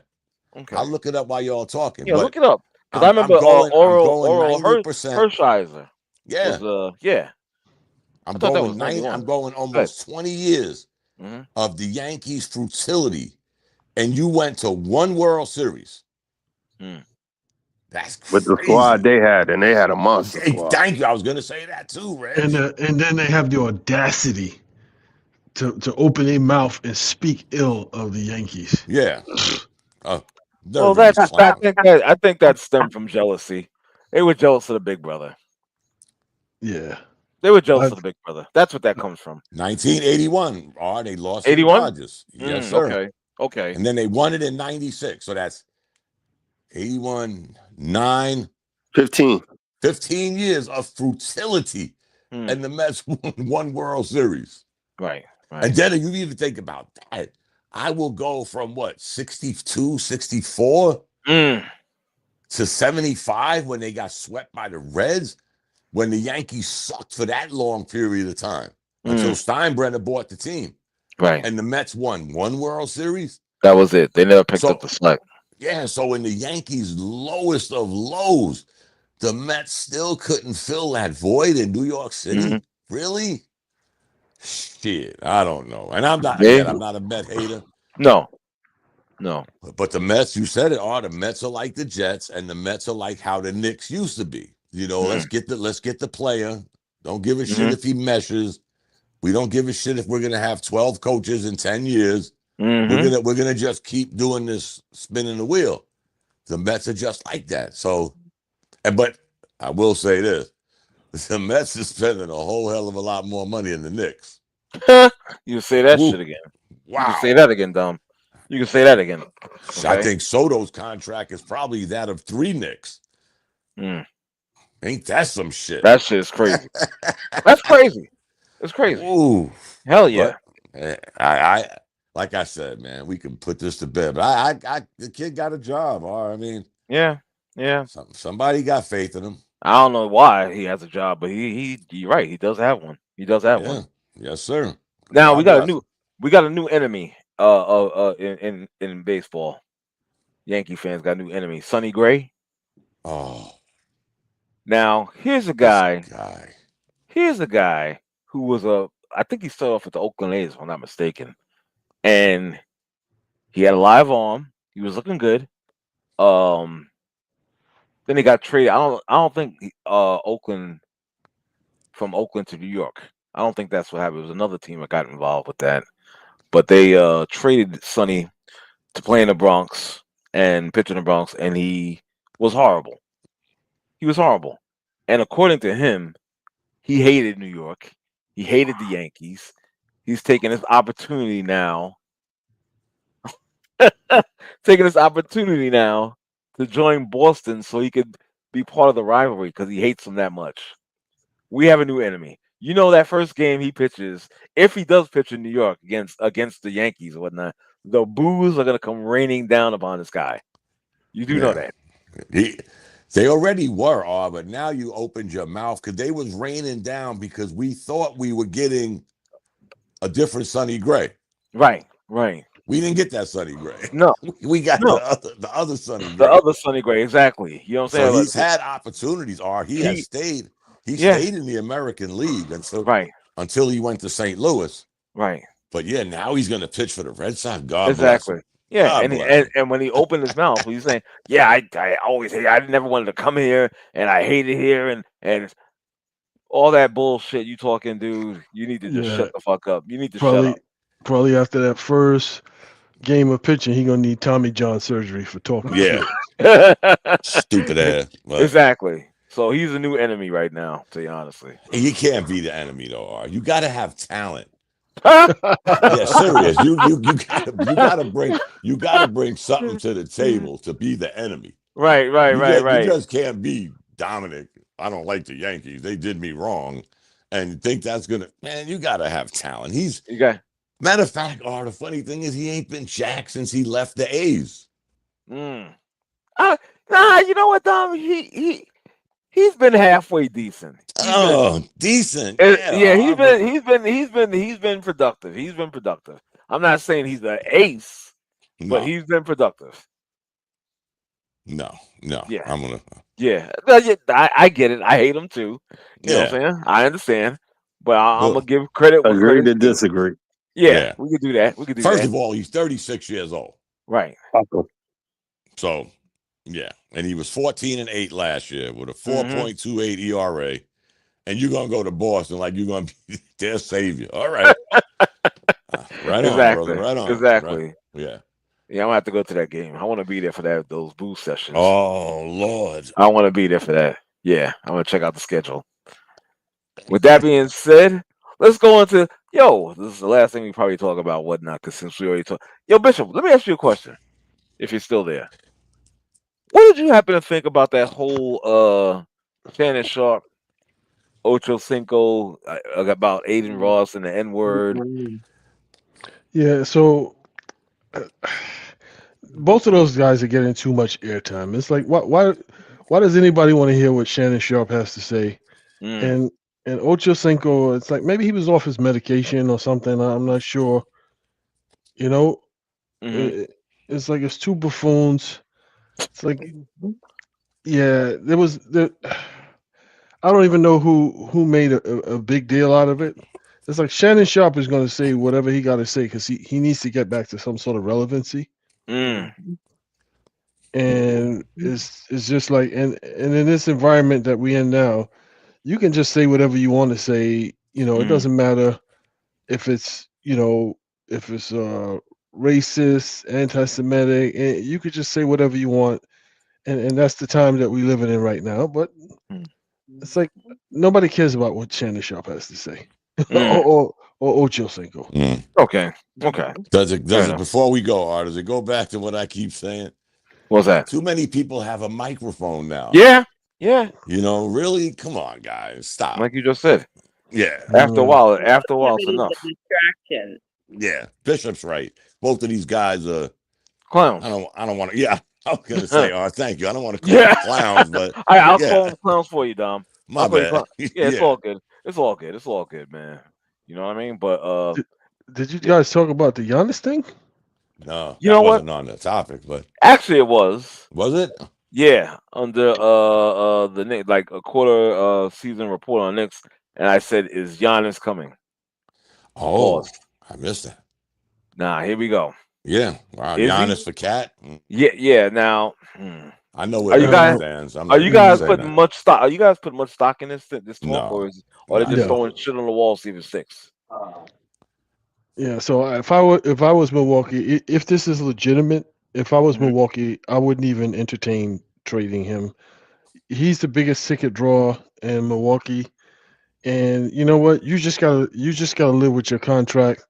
Okay. I'll look it up while y'all talking. Yeah, look it up. Because I remember Oral Hershiser. Yeah. I'm going almost 20 years of the Yankees' futility, and you went to one World Series. That's crazy. With the squad they had, and they had a monster squad. Thank you. I was going to say that too, Reg. And then they have the audacity to open their mouth and speak ill of the Yankees. Yeah. Well, I think that stemmed from jealousy. They were jealous of the big brother. Yeah. They were jealous of the big brother. That's what that comes from. 1981. They lost 81? to the Dodgers. Yes, sir. Okay. And then they won it in 96. So that's 81, 9, 15 years of futility. And the Mets won one World Series. Right. And then if you even think about that, I will go from 62, 64 to 75 when they got swept by the Reds, when the Yankees sucked for that long period of time until Steinbrenner bought the team. Right. And the Mets won one World Series. That was it. They never picked up the slack. Yeah, so in the Yankees' lowest of lows, the Mets still couldn't fill that void in New York City. Really? Shit, I don't know. And I'm not a Met hater. No. But the Mets, you said it, the Mets are like the Jets, and the Mets are like how the Knicks used to be. Let's get the player. Don't give a shit if he meshes. We don't give a shit if we're gonna have 12 coaches in 10 years. We're gonna just keep doing this, spinning the wheel. The Mets are just like that. So, but I will say this: the Mets is spending a whole hell of a lot more money than the Knicks. You say that shit again. Wow. You can say that again, Dom. You can say that again. Okay? I think Soto's contract is probably that of 3 Knicks. Ain't that some shit? That shit is crazy. That's crazy. It's crazy. Ooh, hell yeah. But, I like I said, man, we can put this to bed. But the kid got a job. I mean, yeah. Somebody got faith in him. I don't know why he has a job, but you're right. He does have one. One. Yes, sir. Now we got a new enemy. In baseball, Yankee fans got a new enemy. Sonny Gray. Oh. Now here's a guy. Here's a guy who was I think he started off with the Oakland A's, if I'm not mistaken, and he had a live arm. He was looking good. Then he got traded. I don't think Oakland from Oakland to New York. I don't think that's what happened. It was another team that got involved with that. But they traded Sonny to play in the Bronx and pitch in the Bronx, and he was horrible. And according to him, he hated New York. He hated the Yankees. He's taking this opportunity now. To join Boston so he could be part of the rivalry because he hates them that much. We have a new enemy. You know that first game he pitches, if he does pitch in New York against the Yankees or whatnot, the boos are gonna come raining down upon this guy. You do know that. They already were, but now you opened your mouth because they was raining down because we thought we were getting a different Sonny Gray. Right. We didn't get that Sonny Gray. No. We got the other Sonny Gray. The other Sonny Gray, exactly. You know what I'm saying? So he's had opportunities, he has stayed. He stayed in the American League until he went to St. Louis. Right. But now he's going to pitch for the Red Sox. God bless him. Yeah, God and when he opened his mouth, he's saying, "Yeah, I always hate. I never wanted to come here, and I hate it here, and all that bullshit you talking, dude. You need to just shut the fuck up. You need to shut up." Probably after that first game of pitching, he gonna need Tommy John surgery for talking shit. Stupid ass. But. Exactly. So he's a new enemy right now, to be honestly. You can't be the enemy though, You gotta have talent. Yeah, serious. You gotta bring something to the table to be the enemy. Right. You just can't be Dominic. I don't like the Yankees. They did me wrong, and think that's gonna. Man, you gotta have talent. Matter of fact, the funny thing is he ain't been jacked since he left the A's. Nah, you know what, Dom? He's been halfway decent. Decent. He's been productive. He's been productive. I'm not saying he's an ace, but he's been productive. No. Yeah. I'm gonna. Yeah. I get it. I hate him too. You know what I'm saying? I understand. But I'm gonna give credit. Agree to disagree. Yeah, we could do that. First of all, he's 36 years old. Right. So, and he was 14-8 last year with a 4.28 ERA, and you're gonna go to Boston like you're gonna be their savior. All right. Right on, brother. Right on. Exactly. Right. Yeah. Yeah, I'm gonna have to go to that game. I want to be there for those booth sessions. Oh Lord, I want to be there for that. Yeah, I want to check out the schedule. With that being said, let's go into this is the last thing we probably talk about whatnot, because since we already talked. Bishop, let me ask you a question, if you're still there. What did you happen to think about that whole Shannon Sharpe, Ochocinco, about Aidan Ross and the N-word? Yeah, so both of those guys are getting too much airtime. It's like, why does anybody want to hear what Shannon Sharpe has to say? And Ochocinco, it's like maybe he was off his medication or something. I'm not sure. It's like it's two buffoons. It's like, I don't even know who made a big deal out of it. It's like Shannon Sharpe is going to say whatever he got to say because he needs to get back to some sort of relevancy. And it's just like, and in this environment that we're in now, you can just say whatever you want to say. It doesn't matter if it's racist, anti-Semitic. You could just say whatever you want, and that's the time that we're living in right now. But it's like nobody cares about what Shannon Sharpe has to say, or Ochocinco. Okay. Does it before we go, does it go back to what I keep saying? What's that? Too many people have a microphone now. Yeah. Really? Come on, guys. Stop. Like you just said. Yeah. After a while, it's enough. Distraction. Yeah. Bishop's right. Both of these guys are clowns. I don't want to. Yeah. I was gonna say, thank you. I don't want to call them clowns, but I'll call them clowns for you, Dom. My bad. It's all good. It's all good, man. You know what I mean? But did you guys talk about the Giannis thing? No, you know what? Wasn't on the topic, but actually it was. Was it? Yeah, under the Knicks, like a quarter season report on Knicks, and I said, "Is Giannis coming?" Oh, I missed that. Nah, here we go. Yeah, wow, Giannis for Cat. Yeah. Now, I know where you guys stands. Are you guys putting much stock? Are you guys putting much stock in this talk, no, or they just throwing shit on the wall, see if it sticks? Yeah. So if I was Milwaukee, if this is legitimate, if I was Milwaukee, I wouldn't even entertain trading him. He's the biggest ticket draw in Milwaukee, and you know what? You just gotta live with your contract,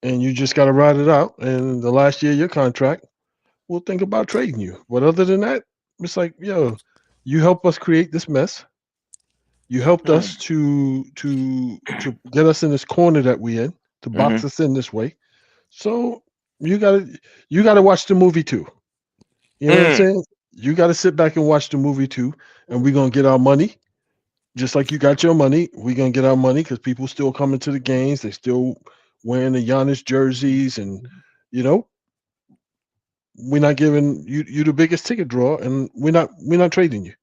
and you just gotta ride it out. And the last year of your contract, we'll think about trading you. But other than that, it's like, you help us create this mess. You helped us to get us in this corner that we in, to box us in this way. So you gotta watch the movie too. You know what I'm saying? You gotta sit back and watch the movie too, and we're gonna get our money. Just like you got your money, we're gonna get our money because people still coming to the games. They still wearing the Giannis jerseys, and you know, we're not giving you the biggest ticket draw, and we're not trading you.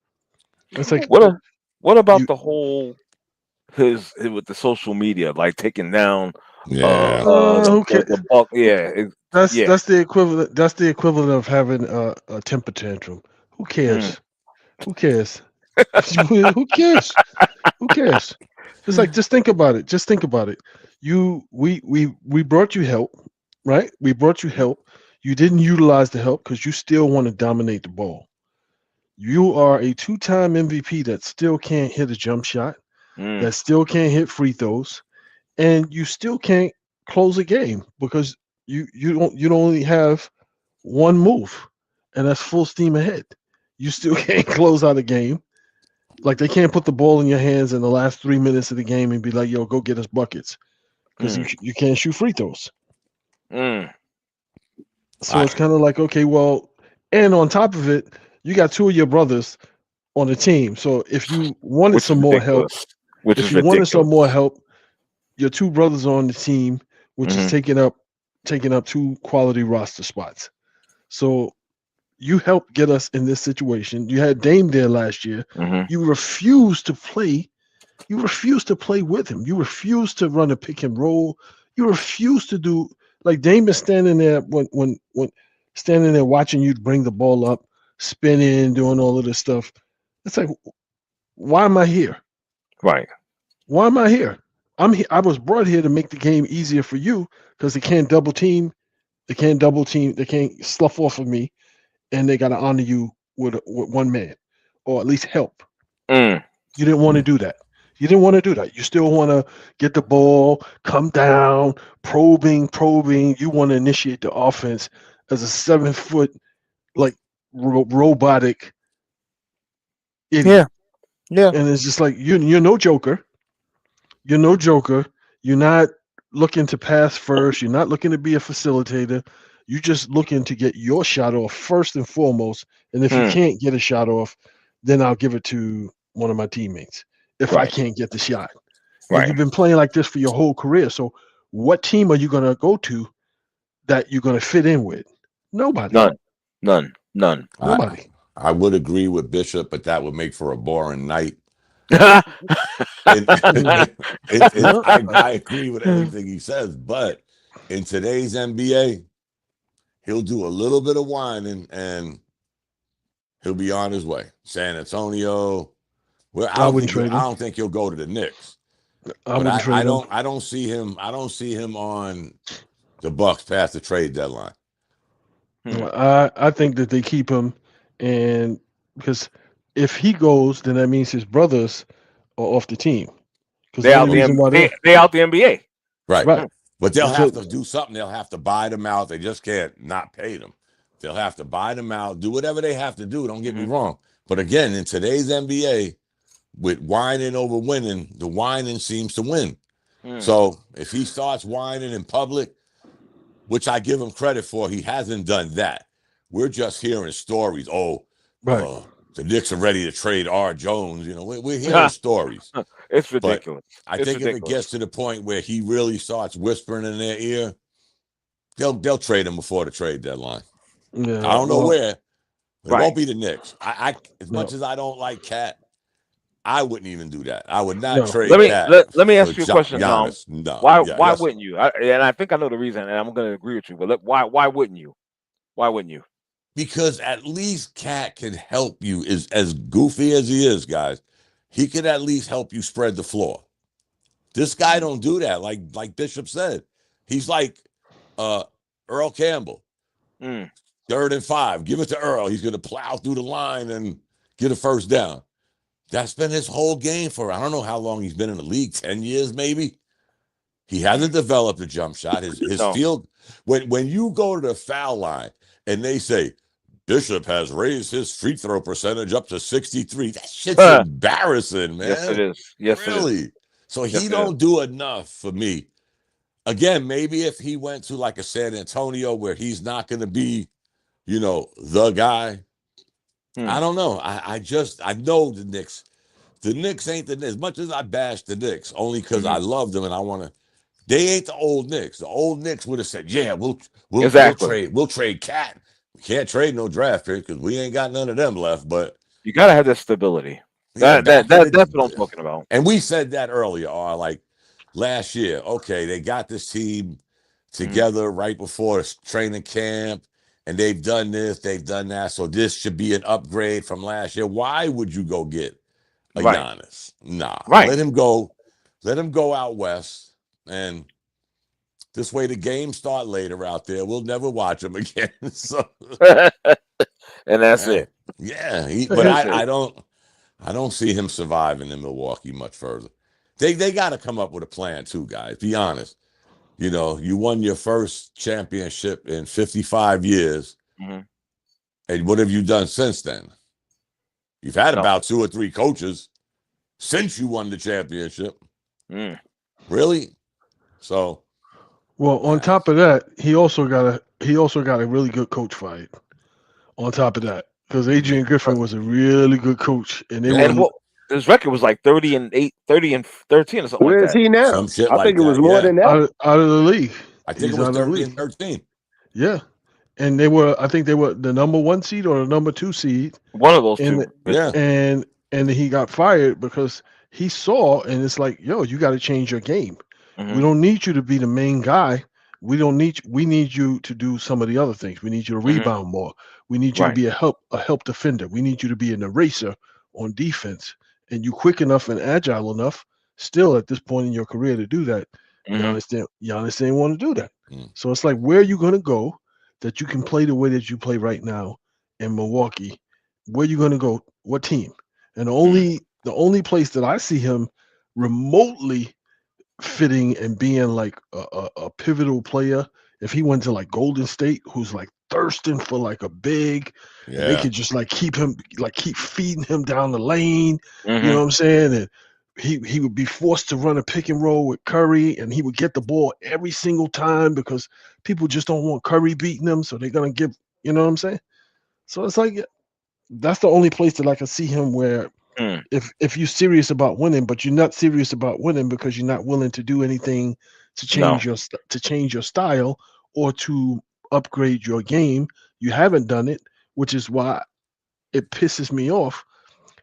It's like what about you, the whole his with the social media, like taking down Yeah. who cares? the Buck. Yeah, That's the equivalent. That's the equivalent of having a temper tantrum. Who cares? Who cares? Who cares? Who cares? It's like just think about it. Just think about it. We brought you help, right? We brought you help. You didn't utilize the help because you still want to dominate the ball. You are a two-time MVP that still can't hit a jump shot, that still can't hit free throws, and you still can't close a game because you don't only have one move, and that's full steam ahead. You still can't close out a game. Like they can't put the ball in your hands in the last 3 minutes of the game and be like, "Yo, go get us buckets," because you can't shoot free throws. So it's kind of like, okay, well, and on top of it, you got two of your brothers on the team. So if you wanted some more help, your two brothers are on the team, which is taking up two quality roster spots. So you helped get us in this situation. You had Dame there last year. You refused to play. You refused to play with him. You refused to run a pick and roll. You refused to do like Dame is standing there when standing there watching you bring the ball up, spinning, doing all of this stuff. It's like, why am I here? Right. Why am I here? I'm here. I was brought here to make the game easier for you because they can't double team. They can't slough off of me, and they got to honor you with one man, or at least help. You didn't want to do that. You didn't want to do that. You still want to get the ball, come down, probing. You want to initiate the offense as a 7-foot, like robotic idiot. Yeah. And it's just like you're no joker. You're no joker. You're not looking to pass first. You're not looking to be a facilitator. You're just looking to get your shot off first and foremost. And if you can't get a shot off, then I'll give it to one of my teammates if I can't get the shot. And you've been playing like this for your whole career. So what team are you going to go to that you're going to fit in with? Nobody. None. Nobody. I would agree with Bishop, but that would make for a boring night. I agree with everything he says, but in today's NBA, he'll do a little bit of whining and he'll be on his way. San Antonio. Well, I don't think he'll go to the Knicks. I don't see him on the Bucks past the trade deadline. I think that they keep him, and because if he goes, then that means his brothers are off the team. Because they out the NBA. Right. But they'll have to do something. They'll have to buy them out. They just can't not pay them. They'll have to buy them out, do whatever they have to do. Don't get me wrong. But again, in today's NBA, with whining over winning, the whining seems to win. So if he starts whining in public, which I give him credit for, he hasn't done that. We're just hearing stories. The Knicks are ready to trade R. Jones. You know, we're hearing stories. It's ridiculous. But I think if it gets to the point where he really starts whispering in their ear, they'll trade him before the trade deadline. Yeah, I don't know where, but it won't be the Knicks. As much as I don't like Cat, I wouldn't even do that. I would not trade Cat. Let me ask you a question, Tom. No. Why wouldn't you? And I think I know the reason, and I'm going to agree with you. But why wouldn't you? Why wouldn't you? Because at least Cat can help you. Is as goofy as he is, guys. He could at least help you spread the floor. This guy don't do that. Like Bishop said, he's like Earl Campbell. 3rd and 5. Give it to Earl. He's going to plow through the line and get a first down. That's been his whole game for, I don't know how long he's been in the league, 10 years maybe. He hasn't developed a jump shot. His field, when you go to the foul line and they say, Bishop has raised his free throw percentage up to 63. That shit's embarrassing, man. Yes, it is. Yes, really? It is. So yes, he don't do enough for me. Again, maybe if he went to like a San Antonio where he's not going to be, the guy. I don't know. I know the Knicks. The Knicks ain't the Knicks. As much as I bash the Knicks, only because I love them and I want to. They ain't the old Knicks. The old Knicks would have said, "Yeah, we'll trade Cat. We can't trade no draft pick because we ain't got none of them left." But you gotta have that stability. That's what I'm talking about. And we said that earlier, like last year. Okay, they got this team together right before training camp, and they've done this, they've done that. So this should be an upgrade from last year. Why would you go get a Giannis? Nah, let him go. Let him go out west, and this way the games start later out there. We'll never watch him again. So, and that's it. Yeah, but I don't see him surviving in Milwaukee much further. They got to come up with a plan too, guys. Be honest. You won your first championship in 55 years. And what have you done since then? You've had about 2 or 3 coaches since you won the championship. Really? So, well, on top of that, he also got a really good coach fight. On top of that, because Adrian Griffin was a really good coach, and his record was like 30-8, 30-13, or something. Where like is that. he now? I think it was more than that. Out of the league. I think it was 30-13. Yeah, and I think they were the number 1 seed or the number 2 seed. One of those two. And he got fired because he saw, and it's like, yo, you got to change your game. We don't need you to be the main guy. We need you to do some of the other things. We need you to rebound more. We need you to be a help defender. We need you to be an eraser on defense. And you quick enough and agile enough still at this point in your career to do that. Giannis didn't want to do that. So it's like, where are you going to go that you can play the way that you play right now in Milwaukee? Where are you going to go? What team? And the only place that I see him remotely fitting and being like a pivotal player, if he went to like Golden State, who's like thirsting for like a big, they could just like keep feeding him down the lane. You know what I'm saying? And he would be forced to run a pick and roll with Curry, and he would get the ball every single time because people just don't want Curry beating them, so they're gonna give. You know what I'm saying? So it's like that's the only place that I can see him where. If you're serious about winning, but you're not serious about winning because you're not willing to do anything to change your style or to upgrade your game, you haven't done it, which is why it pisses me off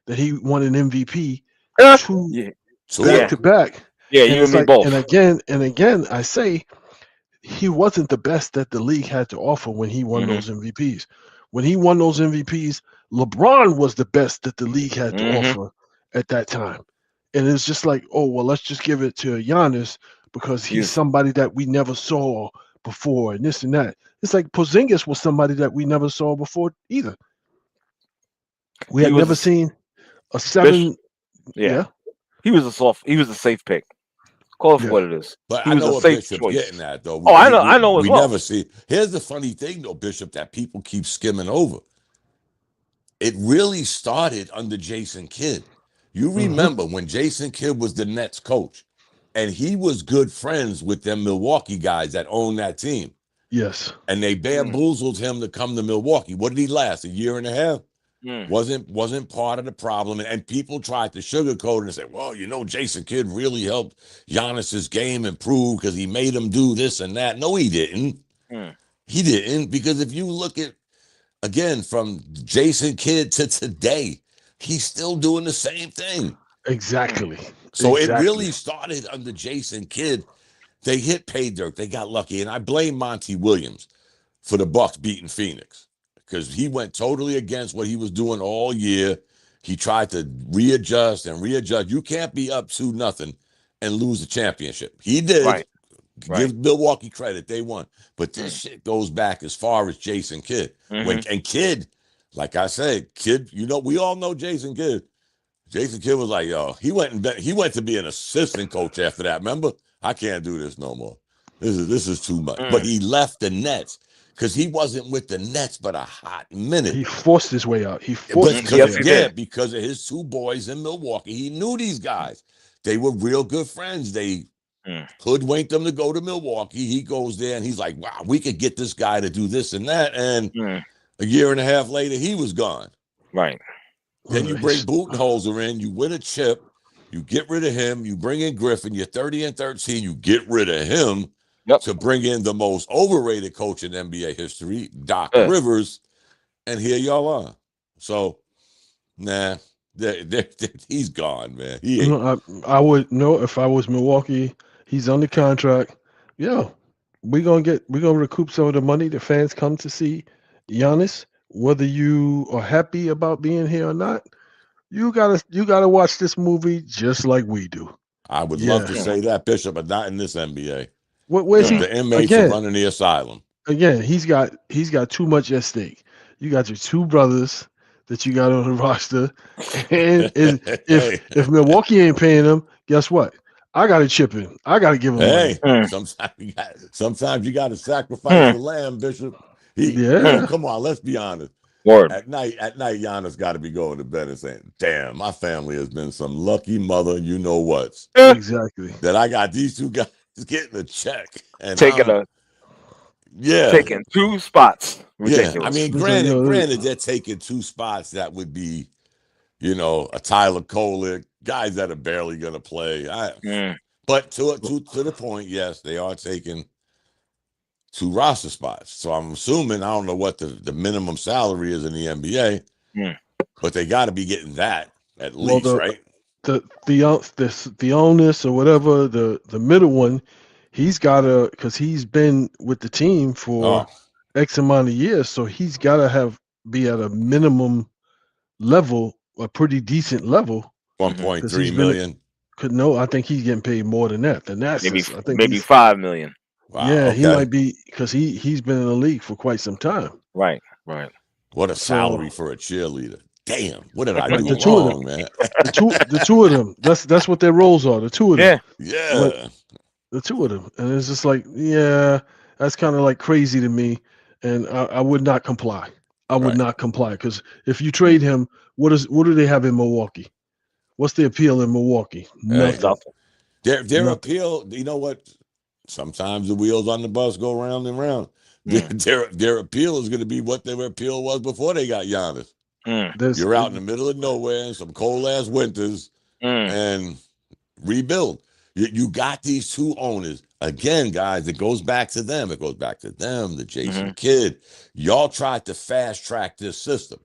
that he won an MVP back to back. Yeah, you and me both. And again, I say he wasn't the best that the league had to offer when he won those MVPs. When he won those MVPs, LeBron was the best that the league had to offer at that time. And it's just like, oh, well, let's just give it to Giannis because he's somebody that we never saw before and this and that. It's like Porzingis was somebody that we never saw before either. We had never seen a 7. He was a safe pick. Call it for what it is. But he I was know a what safe Bishop's choice. getting at, though. I know as we well. Never see. Here's the funny thing, though, Bishop, that people keep skimming over. It really started under Jason Kidd. You remember when Jason Kidd was the Nets coach, and he was good friends with them Milwaukee guys that owned that team. Yes. And they bamboozled him to come to Milwaukee. What did he last? A year and a half? Wasn't part of the problem. And people tried to sugarcoat it and say, well, Jason Kidd really helped Giannis's game improve because he made him do this and that. No, he didn't. He didn't, because if you look at, again, from Jason Kidd to today, he's still doing the same thing. Exactly. So it really started under Jason Kidd. They hit pay dirt. They got lucky. And I blame Monty Williams for the Bucks beating Phoenix because he went totally against what he was doing all year. He tried to readjust. You can't be up 2-0 and lose the championship. He did. Right. Give Milwaukee credit. They won. But this shit goes back as far as Jason Kidd. And Kidd, like I said, Kidd, we all know Jason Kidd. Jason Kidd was like, yo, he went to be an assistant coach after that. Remember? I can't do this no more. This is too much. But he left the Nets because he wasn't with the Nets but a hot minute. He forced his way out. Because of his two boys in Milwaukee. He knew these guys. They were real good friends. They hoodwinked him to go to Milwaukee. He goes there and he's like, wow, we could get this guy to do this and that. And a year and a half later, he was gone. Right. Then you bring Budenholzer in, you win a chip, you get rid of him, you bring in Griffin, you're 30-13, you get rid of him to bring in the most overrated coach in NBA history, Doc Rivers, and here y'all are. So, nah, he's gone, man. I would know if I was Milwaukee, he's under contract. Yeah, we're gonna recoup some of the money the fans come to see Giannis. Whether you are happy about being here or not, you gotta watch this movie just like we do. I would love to say that, Bishop, but not in this NBA. Where's he? The inmates are running the asylum. Again, he's got too much at stake. You got your two brothers that you got on the roster, and if Milwaukee ain't paying him, guess what? I got to chip in. I got to give him money. Sometimes you got to sacrifice the lamb, Bishop. Come on, let's be honest. Word. At night, Giannis got to be going to bed and saying, "Damn, my family has been some lucky mother, you know what? Exactly. That I got these two guys getting a check and taking two spots. Ridiculous. Yeah, I mean, granted, they're taking two spots that would be, a Tyler Kolek, guys that are barely going to play. But to the point, yes, they are taking two roster spots. So I'm assuming, I don't know what the minimum salary is in the NBA, but they got to be getting that at least, right? The onus or whatever, the middle one, he's got to, because he's been with the team for X amount of years, so he's got to be at a minimum level, a pretty decent level. 1.3 million. I think he's getting paid more than that. Maybe 5 million. Wow, yeah, he might be, because he's been in the league for quite some time. Right. What a salary for a cheerleader. Damn, what did I do wrong, man? The two of them. That's what their roles are. The two of them. Yeah. The two of them, and it's just like, that's kind of like crazy to me, and I would not comply. I would not comply, because if you trade him, what do they have in Milwaukee? What's the appeal in Milwaukee? Nothing. Their appeal, you know what? Sometimes the wheels on the bus go round and round. Their appeal is going to be what their appeal was before they got Giannis. You're out in the middle of nowhere in some cold ass winters and rebuild. You got these two owners. Again, guys, it goes back to them. It goes back to them, the Jason Kidd. Y'all tried to fast track this system.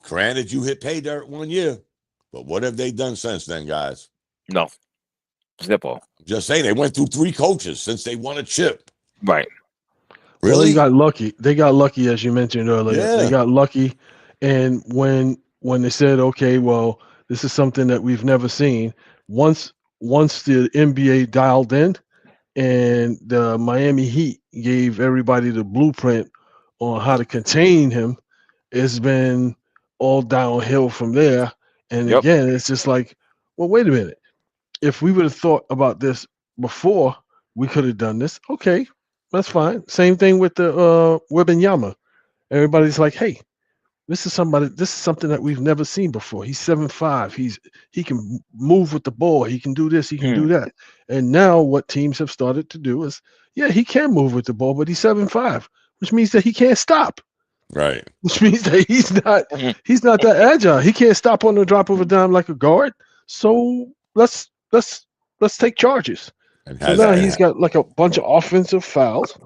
Granted, you hit pay dirt 1 year, but what have they done since then, guys? No. Zippo. Just saying, they went through 3 coaches since they won a chip. Right. Really? Well, they got lucky. They got lucky, as you mentioned earlier. Yeah. They got lucky. And when they said, okay, well, this is something that we've never seen, once the NBA dialed in and the Miami Heat gave everybody the blueprint on how to contain him, it's been all downhill from there. And again, it's just like, well, wait a minute. If we would have thought about this before, we could have done this. Okay, that's fine. Same thing with the Wembanyama. Everybody's like, hey, this is something that we've never seen before. He's 7'5". He can move with the ball. He can do this. He can do that. And now what teams have started to do is, he can move with the ball, but he's 7'5", which means that he can't stop. Right. Which means that he's not that agile. He can't stop on the drop of a dime like a guard. So let's take charges. So now he's got like a bunch of offensive fouls.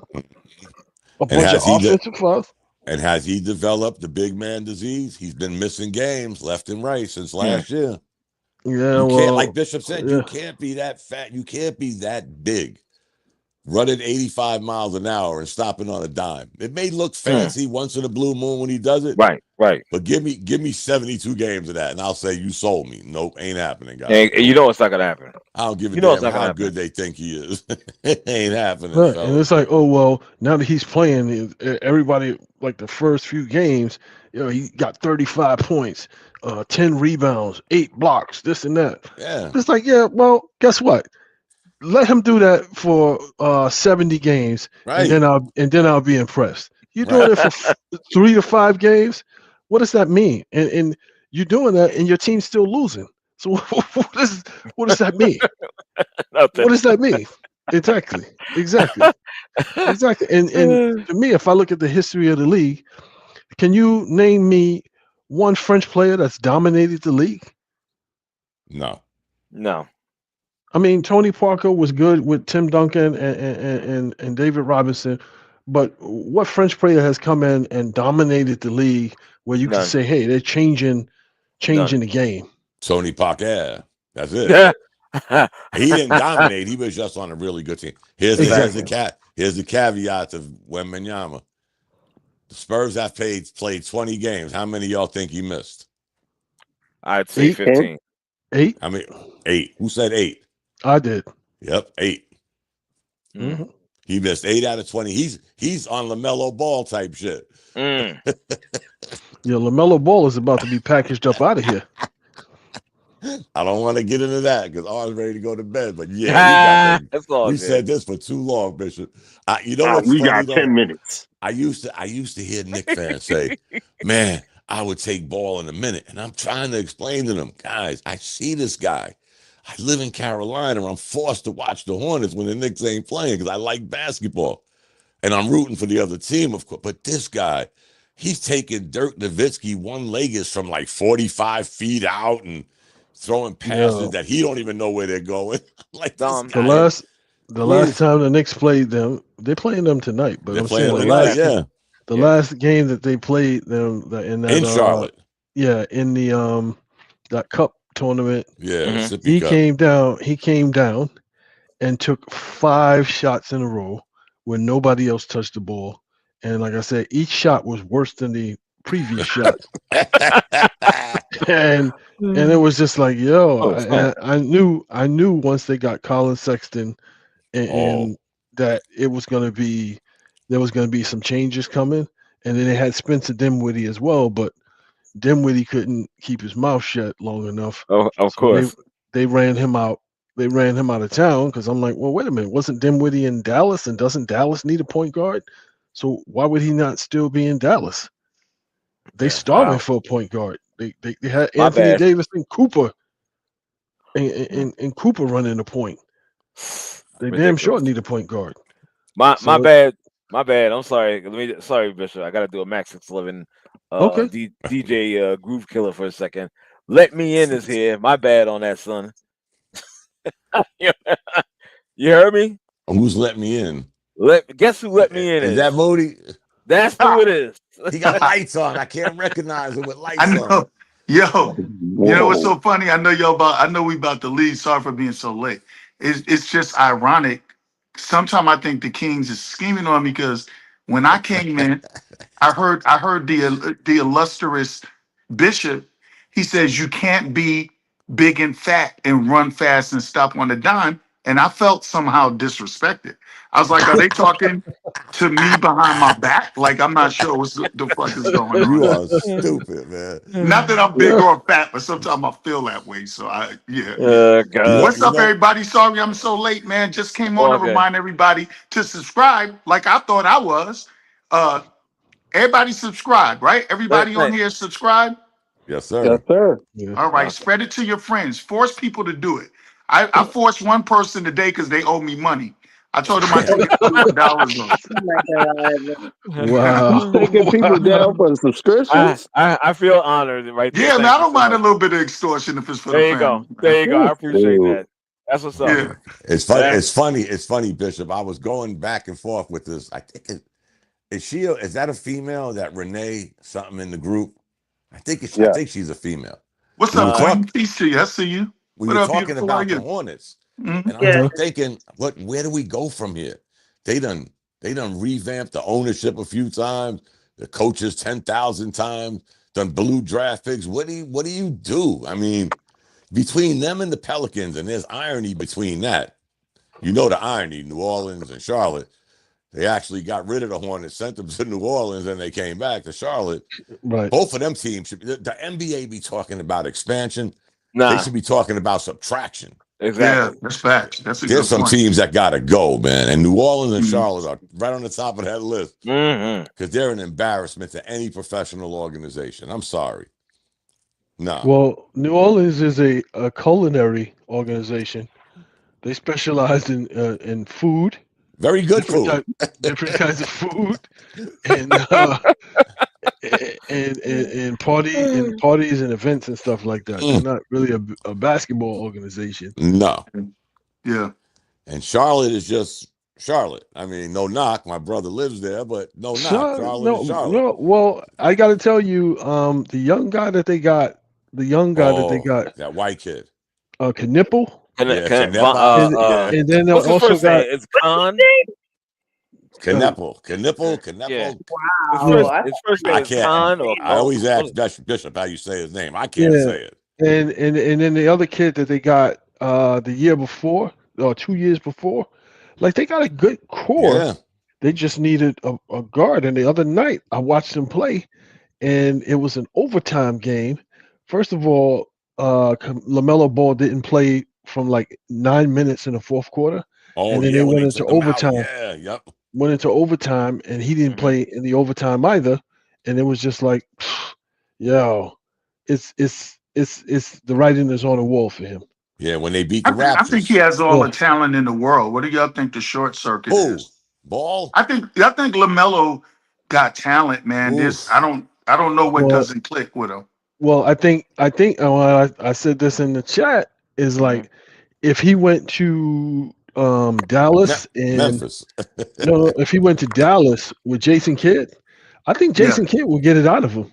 And has he developed the big man disease? He's been missing games left and right since last year. Yeah, can't, like Bishop said, you can't be that fat. You can't be that big, running 85 miles an hour and stopping on a dime. It may look fancy once in a blue moon when he does it. Right. But give me 72 games of that, and I'll say you sold me. Nope, ain't happening, guys. And you know it's not gonna happen. I don't give a damn how good they think he is. It ain't happening. Right. And it's like, oh well, now that he's playing, everybody like the first few games, he got 35 points, 10 rebounds, 8 blocks, this and that. Yeah. It's like, well, guess what? let him do that for 70 games, Right. and then I'll be impressed. You're doing it for 3 to 5 games. What does that mean? And you're doing that, and your team's still losing. So what does that mean? What does that mean? Exactly. And to me, if I look at the history of the league, can you name me one French player that's dominated the league? No. I mean, Tony Parker was good with Tim Duncan and David Robinson, but what French player has come in and dominated the league where you can say, hey, they're changing the game? Tony Parker. That's it. He didn't dominate. He was just on a really good team. Here's the caveat to Wembanyama. The Spurs have played 20 games. How many of y'all think he missed? I'd say 15. 8? I mean, 8. Who said 8? I did. Yep, 8. Mm-hmm. He missed 8 out of 20. He's on LaMelo Ball type shit. Yeah, LaMelo Ball is about to be packaged up out of here. I don't want to get into that because I was ready to go to bed. But yeah, we said this for too long, Bishop. You know what's we funny, got 10 minutes. I used to hear Knicks fans say, "Man, I would take Ball in a minute," and I'm trying to explain to them, guys, I see this guy. I live in Carolina. I'm forced to watch the Hornets when the Knicks ain't playing because I like basketball, and I'm rooting for the other team, of course. But this guy, he's taking Dirk Nowitzki one-leggers from like 45 feet out and throwing passes that he don't even know where they're going. Like this guy. The last time the Knicks played them, they're playing them tonight. But I'm saying the last game that they played them in Charlotte. In the that cup tournament. Yeah, he came down and took 5 shots in a row when nobody else touched the ball. And like I said, each shot was worse than the previous shot. and it was just like, I knew once they got Colin Sexton and that there was going to be some changes coming. And then they had Spencer Dinwiddie as well, but Dinwiddie couldn't keep his mouth shut long enough. Of course. They ran him out. They ran him out of town because I'm like, well, wait a minute. Wasn't Dinwiddie in Dallas? And doesn't Dallas need a point guard? So why would he not still be in Dallas? They starving for a point guard. They had Anthony Davis and Cooper and Cooper running the point. They damn sure need a point guard. My bad. I'm sorry. Sorry, Bishop. I got to do a Max 611 DJ Groove Killer for a second. Let me in is here. My bad on that, son. You heard me? Who's let me in? Guess who let me in? Is that Modi? That's who it is. He got lights on. I can't recognize him with lights on. Yo, you know what's so funny? I know we about to leave. Sorry for being so late. It's just ironic. Sometimes I think the Kings is scheming on me because when I came in, I heard the illustrious Bishop. He says you can't be big and fat and run fast and stop on a dime. And I felt somehow disrespected. I was like, are they talking to me behind my back? Like, I'm not sure what the fuck is going on. You are stupid, man. Not that I'm big or fat, but sometimes I feel that way. So What's up, everybody? Sorry I'm so late, man. Just came on to remind everybody to subscribe like I thought I was. Everybody subscribe, right? Everybody on here subscribe? Yes, sir. Yes, sir. All right, spread it to your friends. Force people to do it. I forced one person today because they owe me money. I told them I took $200. Wow. Taking people down for subscriptions? I feel honored right there. Yeah, man, I don't mind a little bit of extortion if it's for the family. There you go. I appreciate that. That's what's up. Yeah. It's funny. It's funny, Bishop. I was going back and forth with this. I think is that a female? That Renee something in the group? I think she's a female. What's up, Queen? Peace to you. I see you. We were talking about the Hornets, and I was thinking, where do we go from here? They done revamped the ownership a few times, the coaches 10,000 times, done blue draft picks. What do you do? I mean, between them and the Pelicans, and there's irony between that. You know the irony, New Orleans and Charlotte. They actually got rid of the Hornets, sent them to New Orleans, and they came back to Charlotte. Right. Both of them teams the NBA be talking about expansion. They should be talking about subtraction. Yeah, that's facts. That's a There's good some point. teams that gotta go, man, and New Orleans and Charlotte are right on the top of that list because they're an embarrassment to any professional organization. I'm sorry. No. Well, New Orleans is a culinary organization. They specialize in food, Very good food. different kinds of food, and and parties and events and stuff like that. They're not really a basketball organization. No. Yeah. And Charlotte is just Charlotte. I mean, no knock. My brother lives there, but no knock. Charlotte is Charlotte. No. Well, I got to tell you, the young guy that they got, that white kid, Knipple. And then they what's his also first got name? It's Khan. Knipple. Yeah. Wow. His first name is Khan. I always ask Bishop how you say his name. I can't say it. And then the other kid that they got the year before or 2 years before, like they got a good core. Yeah. They just needed a guard. And the other night I watched them play, and it was an overtime game. First of all, LaMelo Ball didn't play from like 9 minutes in the fourth quarter. Oh, and then yeah, they when went into took him out. overtime. Yeah, yep. Went into overtime, and he didn't play in the overtime either. And it was just like, yo, it's the writing is on the wall for him. Yeah, when they beat the Raptors. I think he has all the talent in the world. What do y'all think the short circuit is? Ball? I think LaMelo got talent, man. I don't know what doesn't click with him. Well, I think I said this in the chat is like if he went to Dallas and Memphis. no, if he went to Dallas with Jason Kidd, I think Jason Kidd will get it out of him.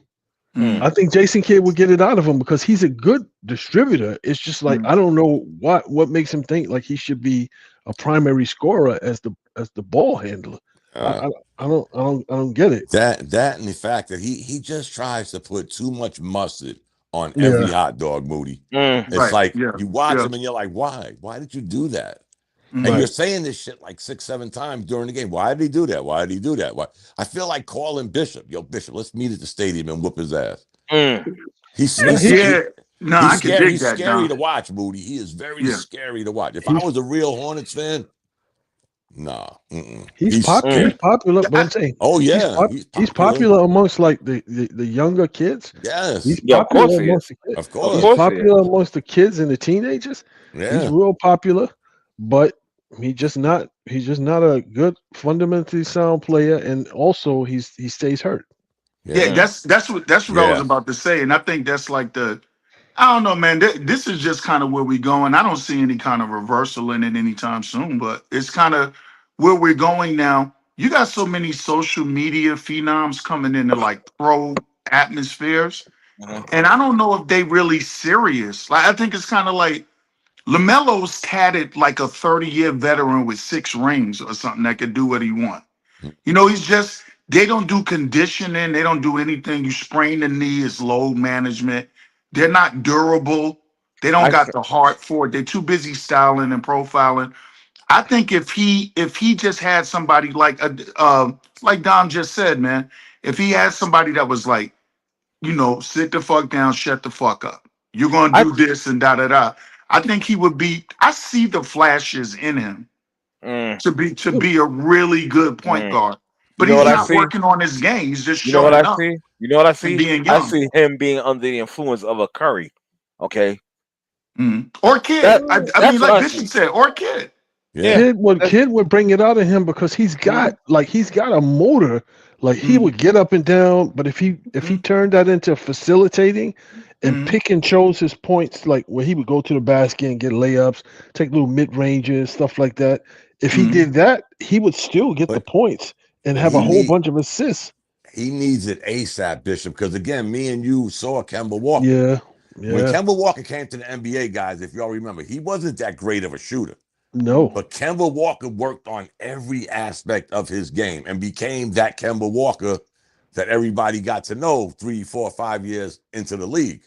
I think Jason Kidd will get it out of him because he's a good distributor. It's just like I don't know what makes him think like he should be a primary scorer as the ball handler. I don't get it. That and the fact that he just tries to put too much mustard on every hot dog, Moody. It's like you watch him and you're like, why? Why did you do that? And you're saying this shit like 6-7 times during the game. Why did he do that? Why did he do that? Why? I feel like calling Bishop. Yo, Bishop, let's meet at the stadium and whoop his ass. He's scary to watch, Moody. He is very scary to watch. If I was a real Hornets fan, nah. He's popular, but I'm saying, he's popular amongst like the younger kids. Yes, he's popular amongst the kids. Of course, he's popular amongst the kids and the teenagers. Yeah, he's real popular, but he's just not a good fundamentally sound player, and also he stays hurt. Yeah, that's what I was about to say, and I think that's like I don't know, man. This is just kind of where we're going. I don't see any kind of reversal in it anytime soon, but it's kind of where we're going now. You got so many social media phenoms coming into like pro atmospheres, and I don't know if they really serious. Like I think it's kind of like LaMelo's tatted like a 30-year veteran with 6 rings or something that could do what he wants. You know, they don't do conditioning. They don't do anything. You sprain the knee, it's load management. They're not durable. They don't got the heart for it. They're too busy styling and profiling. I think if he just had somebody like Dom just said, man, if he had somebody that was like, you know, sit the fuck down, shut the fuck up. You're gonna do this and da da da. I think he would be. I see the flashes in him to be a really good point guard. But he's not working on his game. He's just showing up. You know what I see? Being I young. see him being under the influence of a Curry. Okay. Or Kid. I mean, like Bishop said, or Kid. Yeah. Kid would bring it out of him because he's got a motor. Like he would get up and down, but if he turned that into facilitating and pick and chose his points, like where he would go to the basket and get layups, take little mid ranges, stuff like that. If he did that, he would still get the points and have a whole bunch of assists. He needs it ASAP, Bishop, because again, me and you saw Kemba Walker. Yeah. When Kemba Walker came to the NBA, guys, if y'all remember, he wasn't that great of a shooter. No. But Kemba Walker worked on every aspect of his game and became that Kemba Walker that everybody got to know 3, 4, 5 years into the league.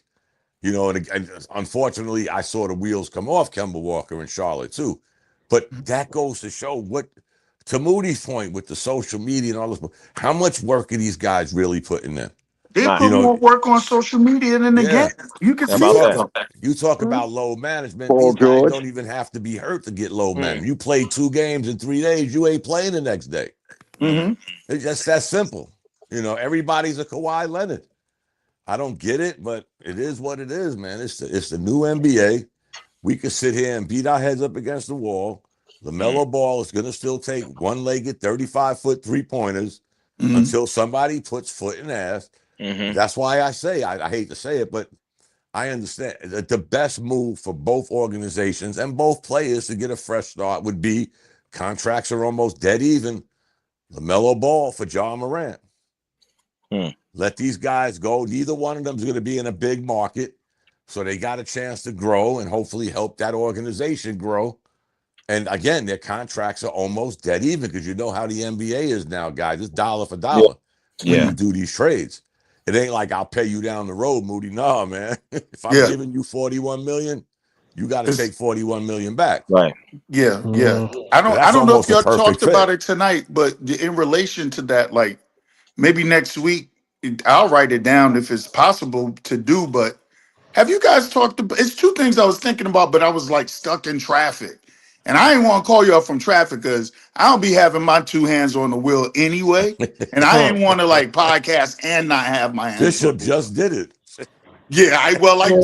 You know, and unfortunately, I saw the wheels come off Kemba Walker in Charlotte too. But that goes to show to Moody's point with the social media and all this, how much work are these guys really putting in? They put more work on social media than the game. You can see it. You talk about load management. Paul These guys George. don't even have to be hurt to get load management. You play 2 games in 3 days, you ain't playing the next day. It's just that simple. Everybody's a Kawhi Leonard. I don't get it, but it is what it is, man. It's the new NBA. We could sit here and beat our heads up against the wall. LaMelo Ball is going to still take one-legged 35-foot three-pointers until somebody puts foot in ass. That's why I say, I hate to say it, but I understand that the best move for both organizations and both players to get a fresh start would be contracts are almost dead even. LaMelo Ball for Ja Morant. Let these guys go. Neither one of them is going to be in a big market. So they got a chance to grow and hopefully help that organization grow. And again, their contracts are almost dead even because you know how the NBA is now, guys. It's dollar for dollar when you do these trades. It ain't like I'll pay you down the road, Moody. No, man. If I'm giving you $41 million, you got to take $41 million back. Right. Yeah. I don't know if y'all talked about it tonight, but in relation to that, like maybe next week, I'll write it down if it's possible to do. But have you guys talked about? It's 2 things I was thinking about, but I was like stuck in traffic, and I ain't want to call y'all from traffic because I don't be having my 2 hands on the wheel anyway, and I ain't want to like podcast and not have my hands. Bishop just did it. Yeah,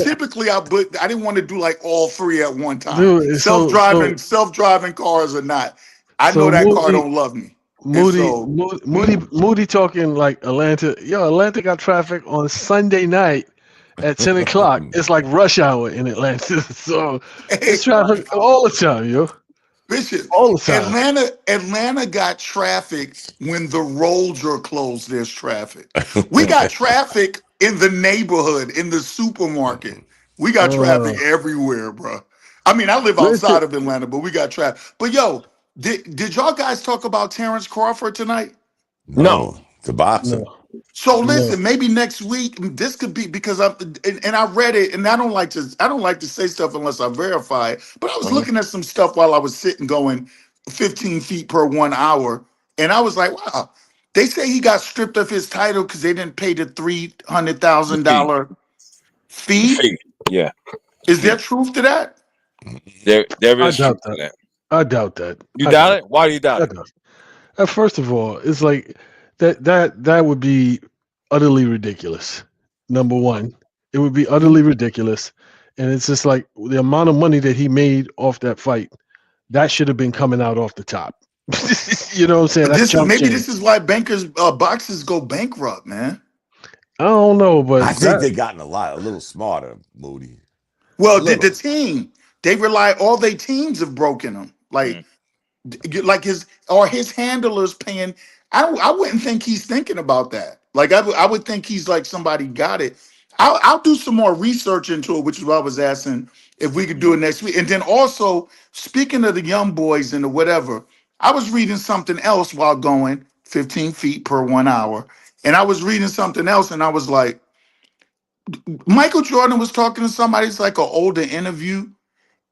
typically I didn't want to do like all 3 at one time. Dude, self-driving cars or not. I know that car don't love me. Moody talking like Atlanta. Atlanta got traffic on Sunday night at 10 o'clock. It's like rush hour in Atlanta. So it's traffic all the time, yo. Bishop, all the time. Atlanta got traffic when the roads are closed. There's traffic. We got traffic in the neighborhood, in the supermarket. We got traffic everywhere, bro. I mean, I live outside of Atlanta, but we got traffic. But yo, did y'all guys talk about Terrence Crawford tonight? No. The boxer. No. So listen, maybe next week this could be because I read it, and I don't like to say stuff unless I verify it. But I was looking at some stuff while I was sitting going 15 feet per 1 hour, and I was like, wow. They say he got stripped of his title because they didn't pay the $300,000 fee. Yeah. Is there truth to that? There is truth to that. I doubt that. You doubt it? Why do you doubt it? First of all, it's like that would be utterly ridiculous. Number one, it would be utterly ridiculous, and it's just like the amount of money that he made off that fight, that should have been coming out off the top. You know what I'm saying? This is why boxers go bankrupt, man. I don't know, but I think they gotten a little smarter, Moody. Well, the team, they rely, all their teams have broken them. Like his handlers paying. I wouldn't think he's thinking about that. Like I would think he's like somebody got it. I'll do some more research into it, which is why I was asking if we could do it next week. And then also, speaking of the young boys and the whatever, I was reading something else while going 15 feet per 1 hour. And I was reading something else and I was like, Michael Jordan was talking to somebody, it's like an older interview.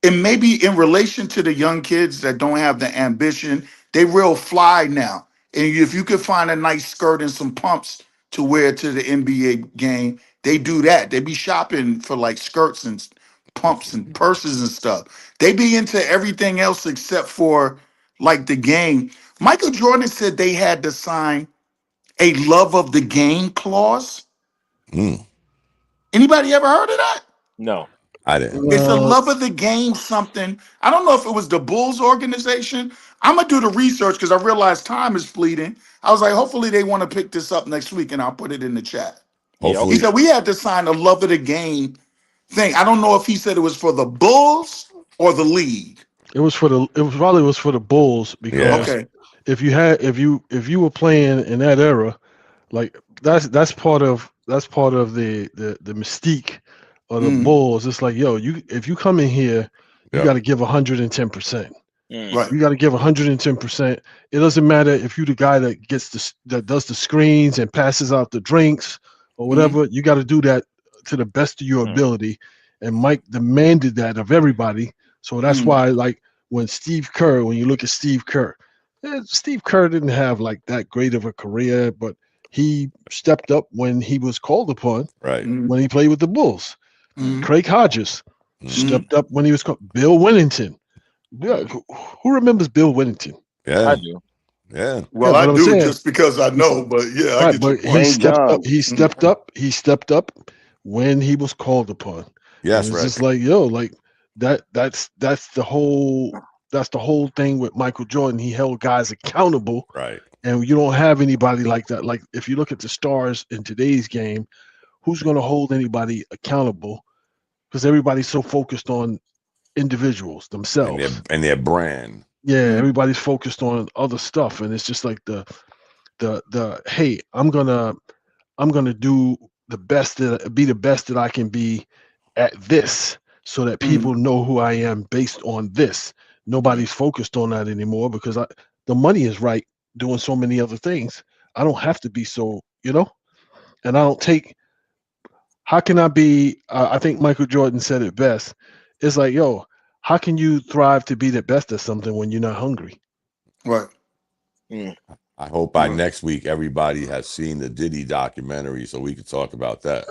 And maybe in relation to the young kids that don't have the ambition, they real fly now. And if you could find a nice skirt and some pumps to wear to the NBA game, they do that. They be shopping for like skirts and pumps and purses and stuff. They be into everything else except for like the game. Michael Jordan said they had to sign a love of the game clause. Anybody ever heard of that? No. I didn't. It's a love of the game something. I don't know if it was the Bulls organization. I'm going to do the research because I realized time is fleeting. I was like, hopefully they want to pick this up next week and I'll put it in the chat. Hopefully. He said we had to sign a love of the game thing. I don't know if he said it was for the Bulls or the league. It probably was for the Bulls because if you were playing in that era, like that's part of the mystique of the Bulls. It's like, if you come in here, you got to give 110%. Right. You got to give 110%. It doesn't matter if you're the guy that does the screens and passes out the drinks or whatever. You got to do that to the best of your ability. And Mike demanded that of everybody. So that's why, like, when you look at Steve Kerr didn't have like that great of a career, but he stepped up when he was called upon. Right. When he played with the Bulls. Craig Hodges stepped up when he was called. Bill Winnington. Who remembers Bill Winnington? Yeah. I do. Yeah. Well, Yeah, I but I'm do saying- just because I know, but yeah, I Right, get your but point. he stepped up. John. He stepped up. He stepped up when he was called upon. Yes, And it's right. just like, yo, like that's the whole thing with Michael Jordan. He held guys accountable. Right. And you don't have anybody like that. Like if you look at the stars in today's game, who's going to hold anybody accountable? Because everybody's so focused on individuals themselves and their brand. Yeah, everybody's focused on other stuff, and it's just like the hey, I'm gonna do the best be the best that I can be at this, so that people know who I am based on this. Nobody's focused on that anymore because the money is right doing so many other things. I don't have to be so, and I don't take. How can I be? I think Michael Jordan said it best. It's like, yo, how can you thrive to be the best at something when you're not hungry? Right. I hope by next week everybody has seen the Diddy documentary so we can talk about that.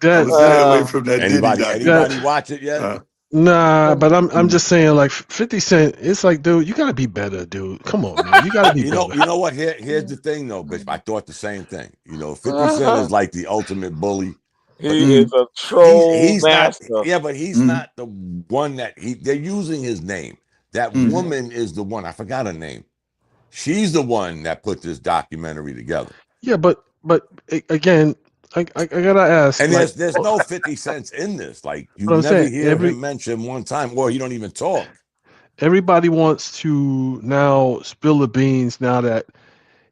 Away from that anybody watch it yet? Nah, but I'm just saying, like 50 Cent, it's like, dude, you gotta be better, dude. Come on, man. You gotta be better. You know what? Here's the thing though, bitch. I thought the same thing. 50 Cent is like the ultimate bully. He is a troll master. But he's not the one that they're using his name. That woman is the one. I forgot her name. She's the one that put this documentary together. Yeah, but again, I gotta ask. And there's no 50 cents in this. Like you never hear him mention one time, or you don't even talk. Everybody wants to now spill the beans now that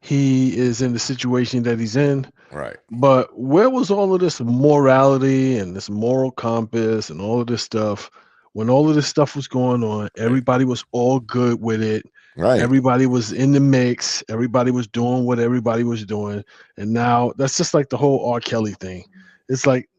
he is in the situation that he's in. Right. But where was all of this morality and this moral compass and all of this stuff when all of this stuff was going on? Everybody was all good with it. Right. Everybody was in the mix. Everybody was doing what everybody was doing. And now that's just like the whole R. Kelly thing. It's like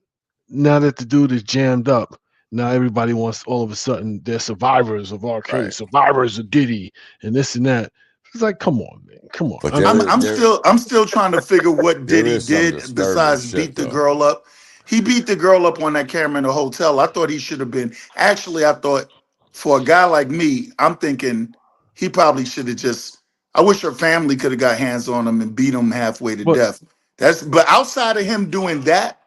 now that the dude is jammed up, now everybody wants all of a sudden they're survivors of R. Kelly, survivors of Diddy, and this and that. It's like, come on, man. Come on. I'm still trying to figure what Diddy did besides beat the girl up. He beat the girl up on that camera in the hotel. I thought he should have been. Actually, I thought for a guy like me, I'm thinking he probably should have just. I wish her family could have got hands on him and beat him halfway to death. But outside of him doing that,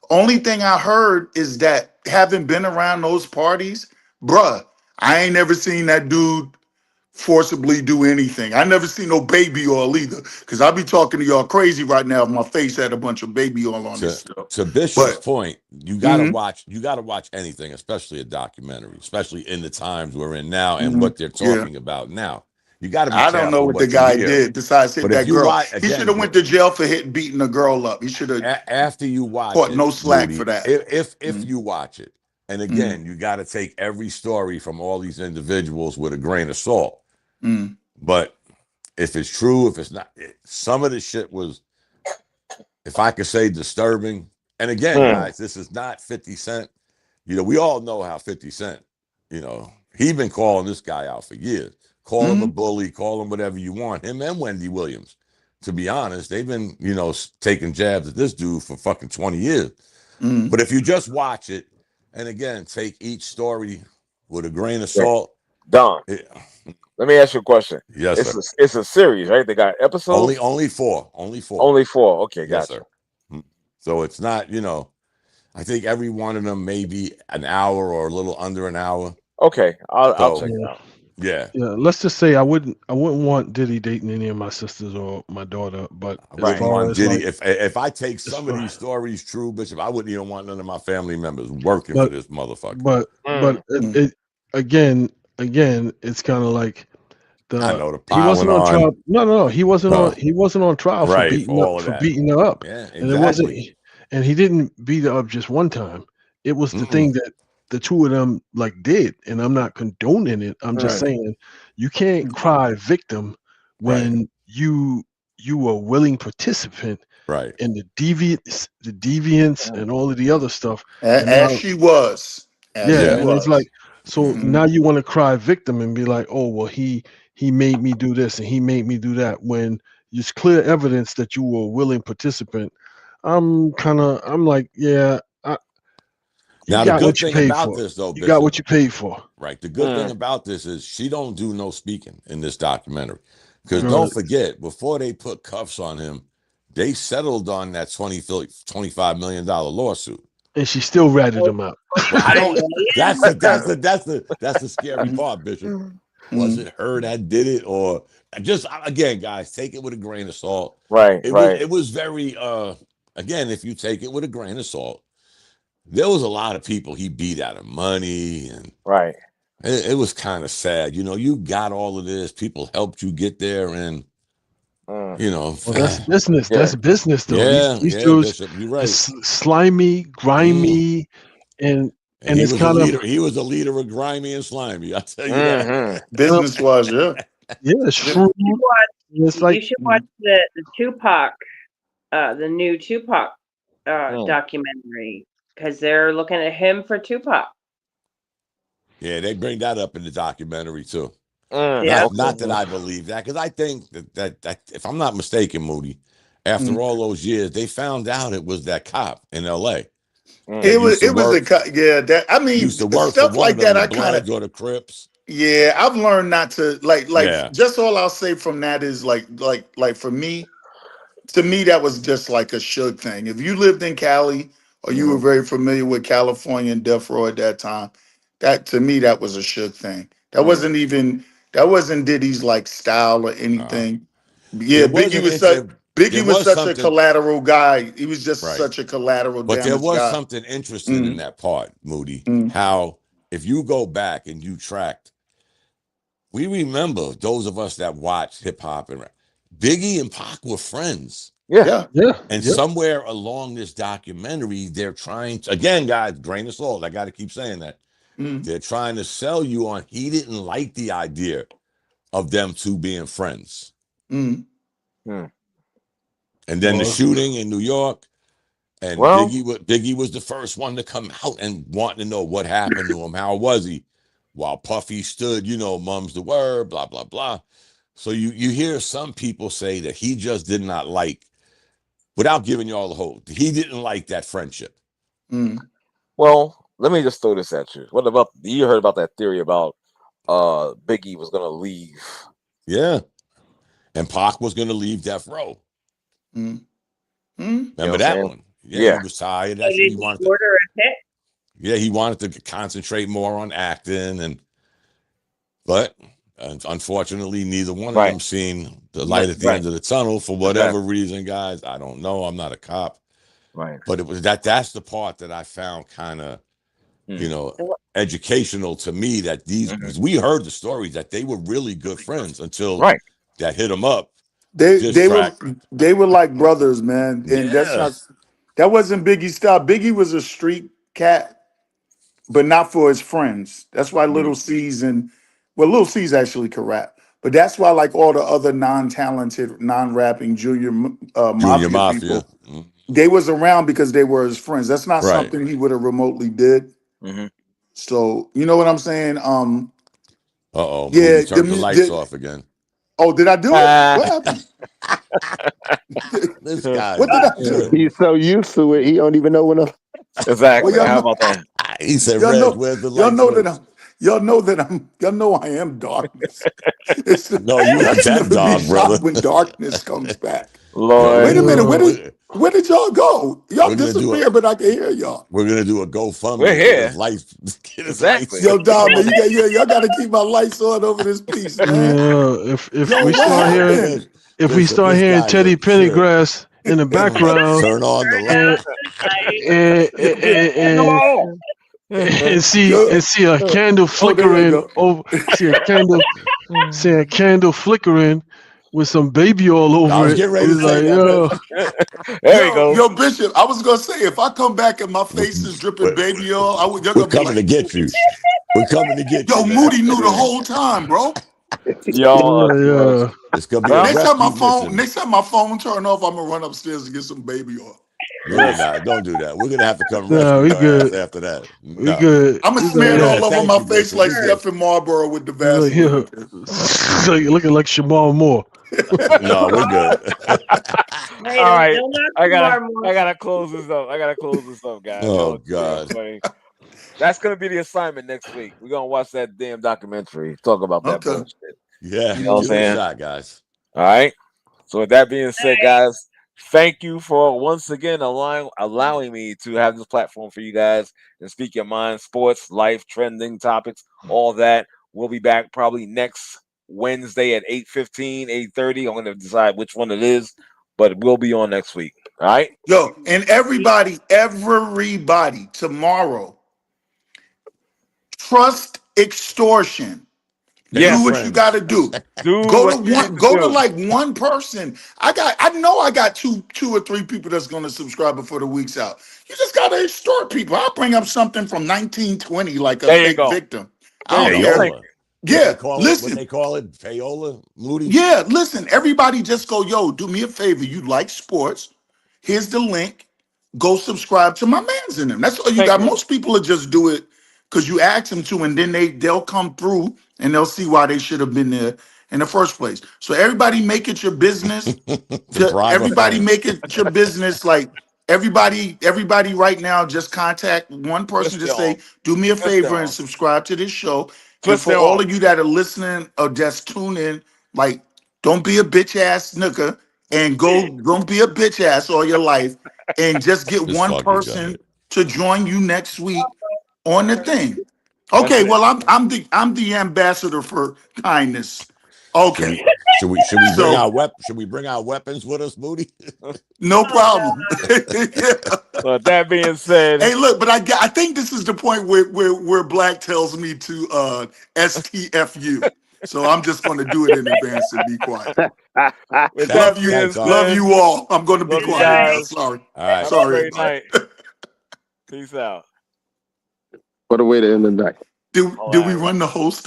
only thing I heard is that having been around those parties, bruh, I ain't never seen that dude forcibly do anything. I never seen no baby oil either, because I be talking to y'all crazy right now if my face had a bunch of baby oil on this stuff. To Bishop's point, you gotta watch anything, especially a documentary, especially in the times we're in now and what they're talking about now. You gotta be I don't know what the guy did besides hit that girl. He should have went to jail for beating a girl up. He should have after you watch caught it, no slack Rudy, for that. If you watch it. And again, you got to take every story from all these individuals with a grain of salt. But if it's true, if it's not, some of the shit was, if I could say, disturbing. And again, guys, this is not 50 Cent. We all know how 50 Cent, he been calling this guy out for years. Call him a bully, call him whatever you want. Him and Wendy Williams. To be honest, they've been, taking jabs at this dude for fucking 20 years. But if you just watch it, and again, take each story with a grain of salt. Don, let me ask you a question. Yes, sir. It's a series, right? They got episodes? Only four. Only four. Only four. Okay, gotcha. Yes, so it's not, I think every one of them may be an hour or a little under an hour. Okay, I'll check it out. Yeah. Let's just say I wouldn't want Diddy dating any of my sisters or my daughter, but as far as Diddy, if I take some of these stories true, Bishop, I wouldn't even want none of my family members working for this motherfucker. But again, it's kind of like I know the he wasn't on trial. No, he wasn't on. He wasn't on trial for beating her up. Yeah, exactly. And it wasn't. And he didn't beat her up just one time. It was the thing that the two of them did, and I'm not condoning it. I'm just saying you can't cry victim when you a willing participant in the deviance and all of the other stuff. As she was. And it's like, so now you want to cry victim and be like, oh well, he he made me do this and he made me do that. When there's clear evidence that you were a willing participant, I'm like, yeah. You Now, the got good what you thing paid about for. this, though, You got Bishop, what you paid for. right? The good thing about this is she don't do no speaking in this documentary. Because Right. don't forget, before they put cuffs on him, they settled on that $25 million lawsuit. And she still ratted him out. Well, I don't. That's the scary part, Bishop. Was it her that did it, or just again, guys, take it with a grain of salt. Right. It was very again, if you take it with a grain of salt, there was a lot of people he beat out of money, and right. It was kind of sad. You got all of this. People helped you get there, and well, that's business. Yeah. That's business, though. Yeah, these dudes, Bishop, you're right. Slimy, grimy, and he it's was kind a of leader. He was a leader of grimy and slimy. I'll tell you that. Business wise, yeah. Yeah, shrewd. It's like You should watch the Tupac, the new Tupac documentary, because they're looking at him for Tupac. Yeah, they bring that up in the documentary too. Yeah. Not that I believe that, because I think that if I'm not mistaken, Moody, after all those years, they found out it was that cop in L.A. It was that I mean, used to work stuff for like that. I kind Bloods or the Crips. Yeah, I've learned not to like. Yeah. Just all I'll say from that is like for me, to me that was just like a Suge thing. If you lived in Cali or you were very familiar with California and Death Row at that time, that to me that was a Suge thing. That wasn't Diddy's like style or anything. Yeah, Biggie was such a collateral guy. He was just such a collateral. But there was guy. something interesting in that part, Moody. How if you go back and you tracked, we remember those of us that watched hip hop and rap. Biggie and Pac were friends. Yeah. And somewhere along this documentary, they're trying to, again, guys, grain of salt. I got to keep saying that. They're trying to sell you on he didn't like the idea of them two being friends. And then the shooting in New York, and Biggie was the first one to come out and wanting to know what happened to him. How was he? While Puffy stood, mum's the word, blah, blah, blah. So you hear some people say that he just did not like, without giving you all the whole, he didn't like that friendship. Well, let me just throw this at you. What about, you heard about that theory about Biggie was going to leave? Yeah. And Pac was going to leave Death Row. Remember that one? Yeah. He was tired. He wanted he wanted to concentrate more on acting, but unfortunately, neither one of them seen the light at the end of the tunnel for whatever reason, guys. I don't know. I'm not a cop. Right. But it was that's the part that I found kind of, educational to me, that we heard the stories that they were really good friends until that hit them up. They were like brothers, man. And that wasn't Biggie's style. Biggie was a street cat, but not for his friends. That's why Little C's Little C's actually could rap. But that's why like all the other non-talented, non-rapping junior mafia people, they was around because they were his friends. That's not something he would have remotely did. So you know what I'm saying? Yeah, turned the lights off again. Oh, did I do it? What happened? This guy. What did I do? He's so used to it, he don't even know when to... Exactly. Well, how about that? He said, where's the lights? Y'all know I am darkness. No, you are that dog, brother. When darkness comes back. Lord. Wait a minute. Where did y'all go? Y'all disappeared, but I can hear y'all. We're gonna do a GoFundMe. We're here. Exactly. Yo, dog, man, y'all gotta keep my lights on over this piece, man. If we start hearing Teddy Pendergrass in the background, turn on the light and see a candle flickering see a candle flickering with some baby all over it. He's like, there you go. Yo, Bishop, I was gonna say, if I come back and my face is dripping baby oil, we're coming to get you. We're coming to get you. Yo, Moody knew the whole time, bro. Yo, it's gonna be next time my phone turn off, I'm gonna run upstairs and get some baby oil. Maybe not. Don't do that. We're gonna have to come No, rescue we your ass good. after that. We No. good. I'm gonna We smear it good. all over Thank my you, face Bishop. like We good. Stephen Marlboro with the Like, Vaseline. you're looking like Shamal Moore. No, we're good. Hey, All right, don't knock I tomorrow morning. gotta close this up, guys. Oh That was God. funny. That's gonna be the assignment next week. We're gonna watch that damn documentary. Talk about that Okay. bullshit. Yeah, You know what I'm give it a saying? shot, guys. All right. So with that being said, guys, thank you for once again allowing me to have this platform for you guys and speak your mind, sports, life, trending topics, all that. We'll be back probably next Wednesday at 8:15, 8:30. I'm gonna decide which one it is, but we'll be on next week. All right. Yo, and everybody, tomorrow, trust extortion. Yes. Do what you got to do. Do Go what to you need one. to Go to do. like one person. I know I got two or three people that's going to subscribe before the week's out. You just got to extort people. I'll bring up something from 1920 like a There you fake go. victim. There I you don't go. care. Payola. Yeah, What listen. they call it? Payola? Moody? Yeah, listen. Everybody, just go. Yo, do me a favor. You like sports? Here's the link. Go subscribe to my man's in them. That's all you Thank got. you. Most people will just do it because you ask them to, and then they'll come through and they'll see why they should have been there in the first place. So everybody make it your business. To bribe a Everybody fan. make it your business. Like everybody right now, just contact one person. Twist Just their arm. say, do me a Twist their favor and arm. subscribe to this show. And Twist for their all arm. of you that are listening or just tune in, like, don't be a bitch ass snooker and don't be a bitch ass all your life and just get This one fucking guy. person to join you next week on the thing. That's Okay, it. well, I'm the ambassador for kindness. Okay, Should we bring so our should we bring our weapons with us, Moody? no Oh, problem. Yeah. So that being said, Hey, look, but I think this is the point where Black tells me to STFU. So I'm just going to do it in advance and be quiet. with that Love you, being Thanks, Art. love said, you all. I'm going to be love you quiet now. guys. Sorry, All right. Have a sorry, great everybody. night. Peace out. What a way to end the night. Did we Hilarious. run the whole story?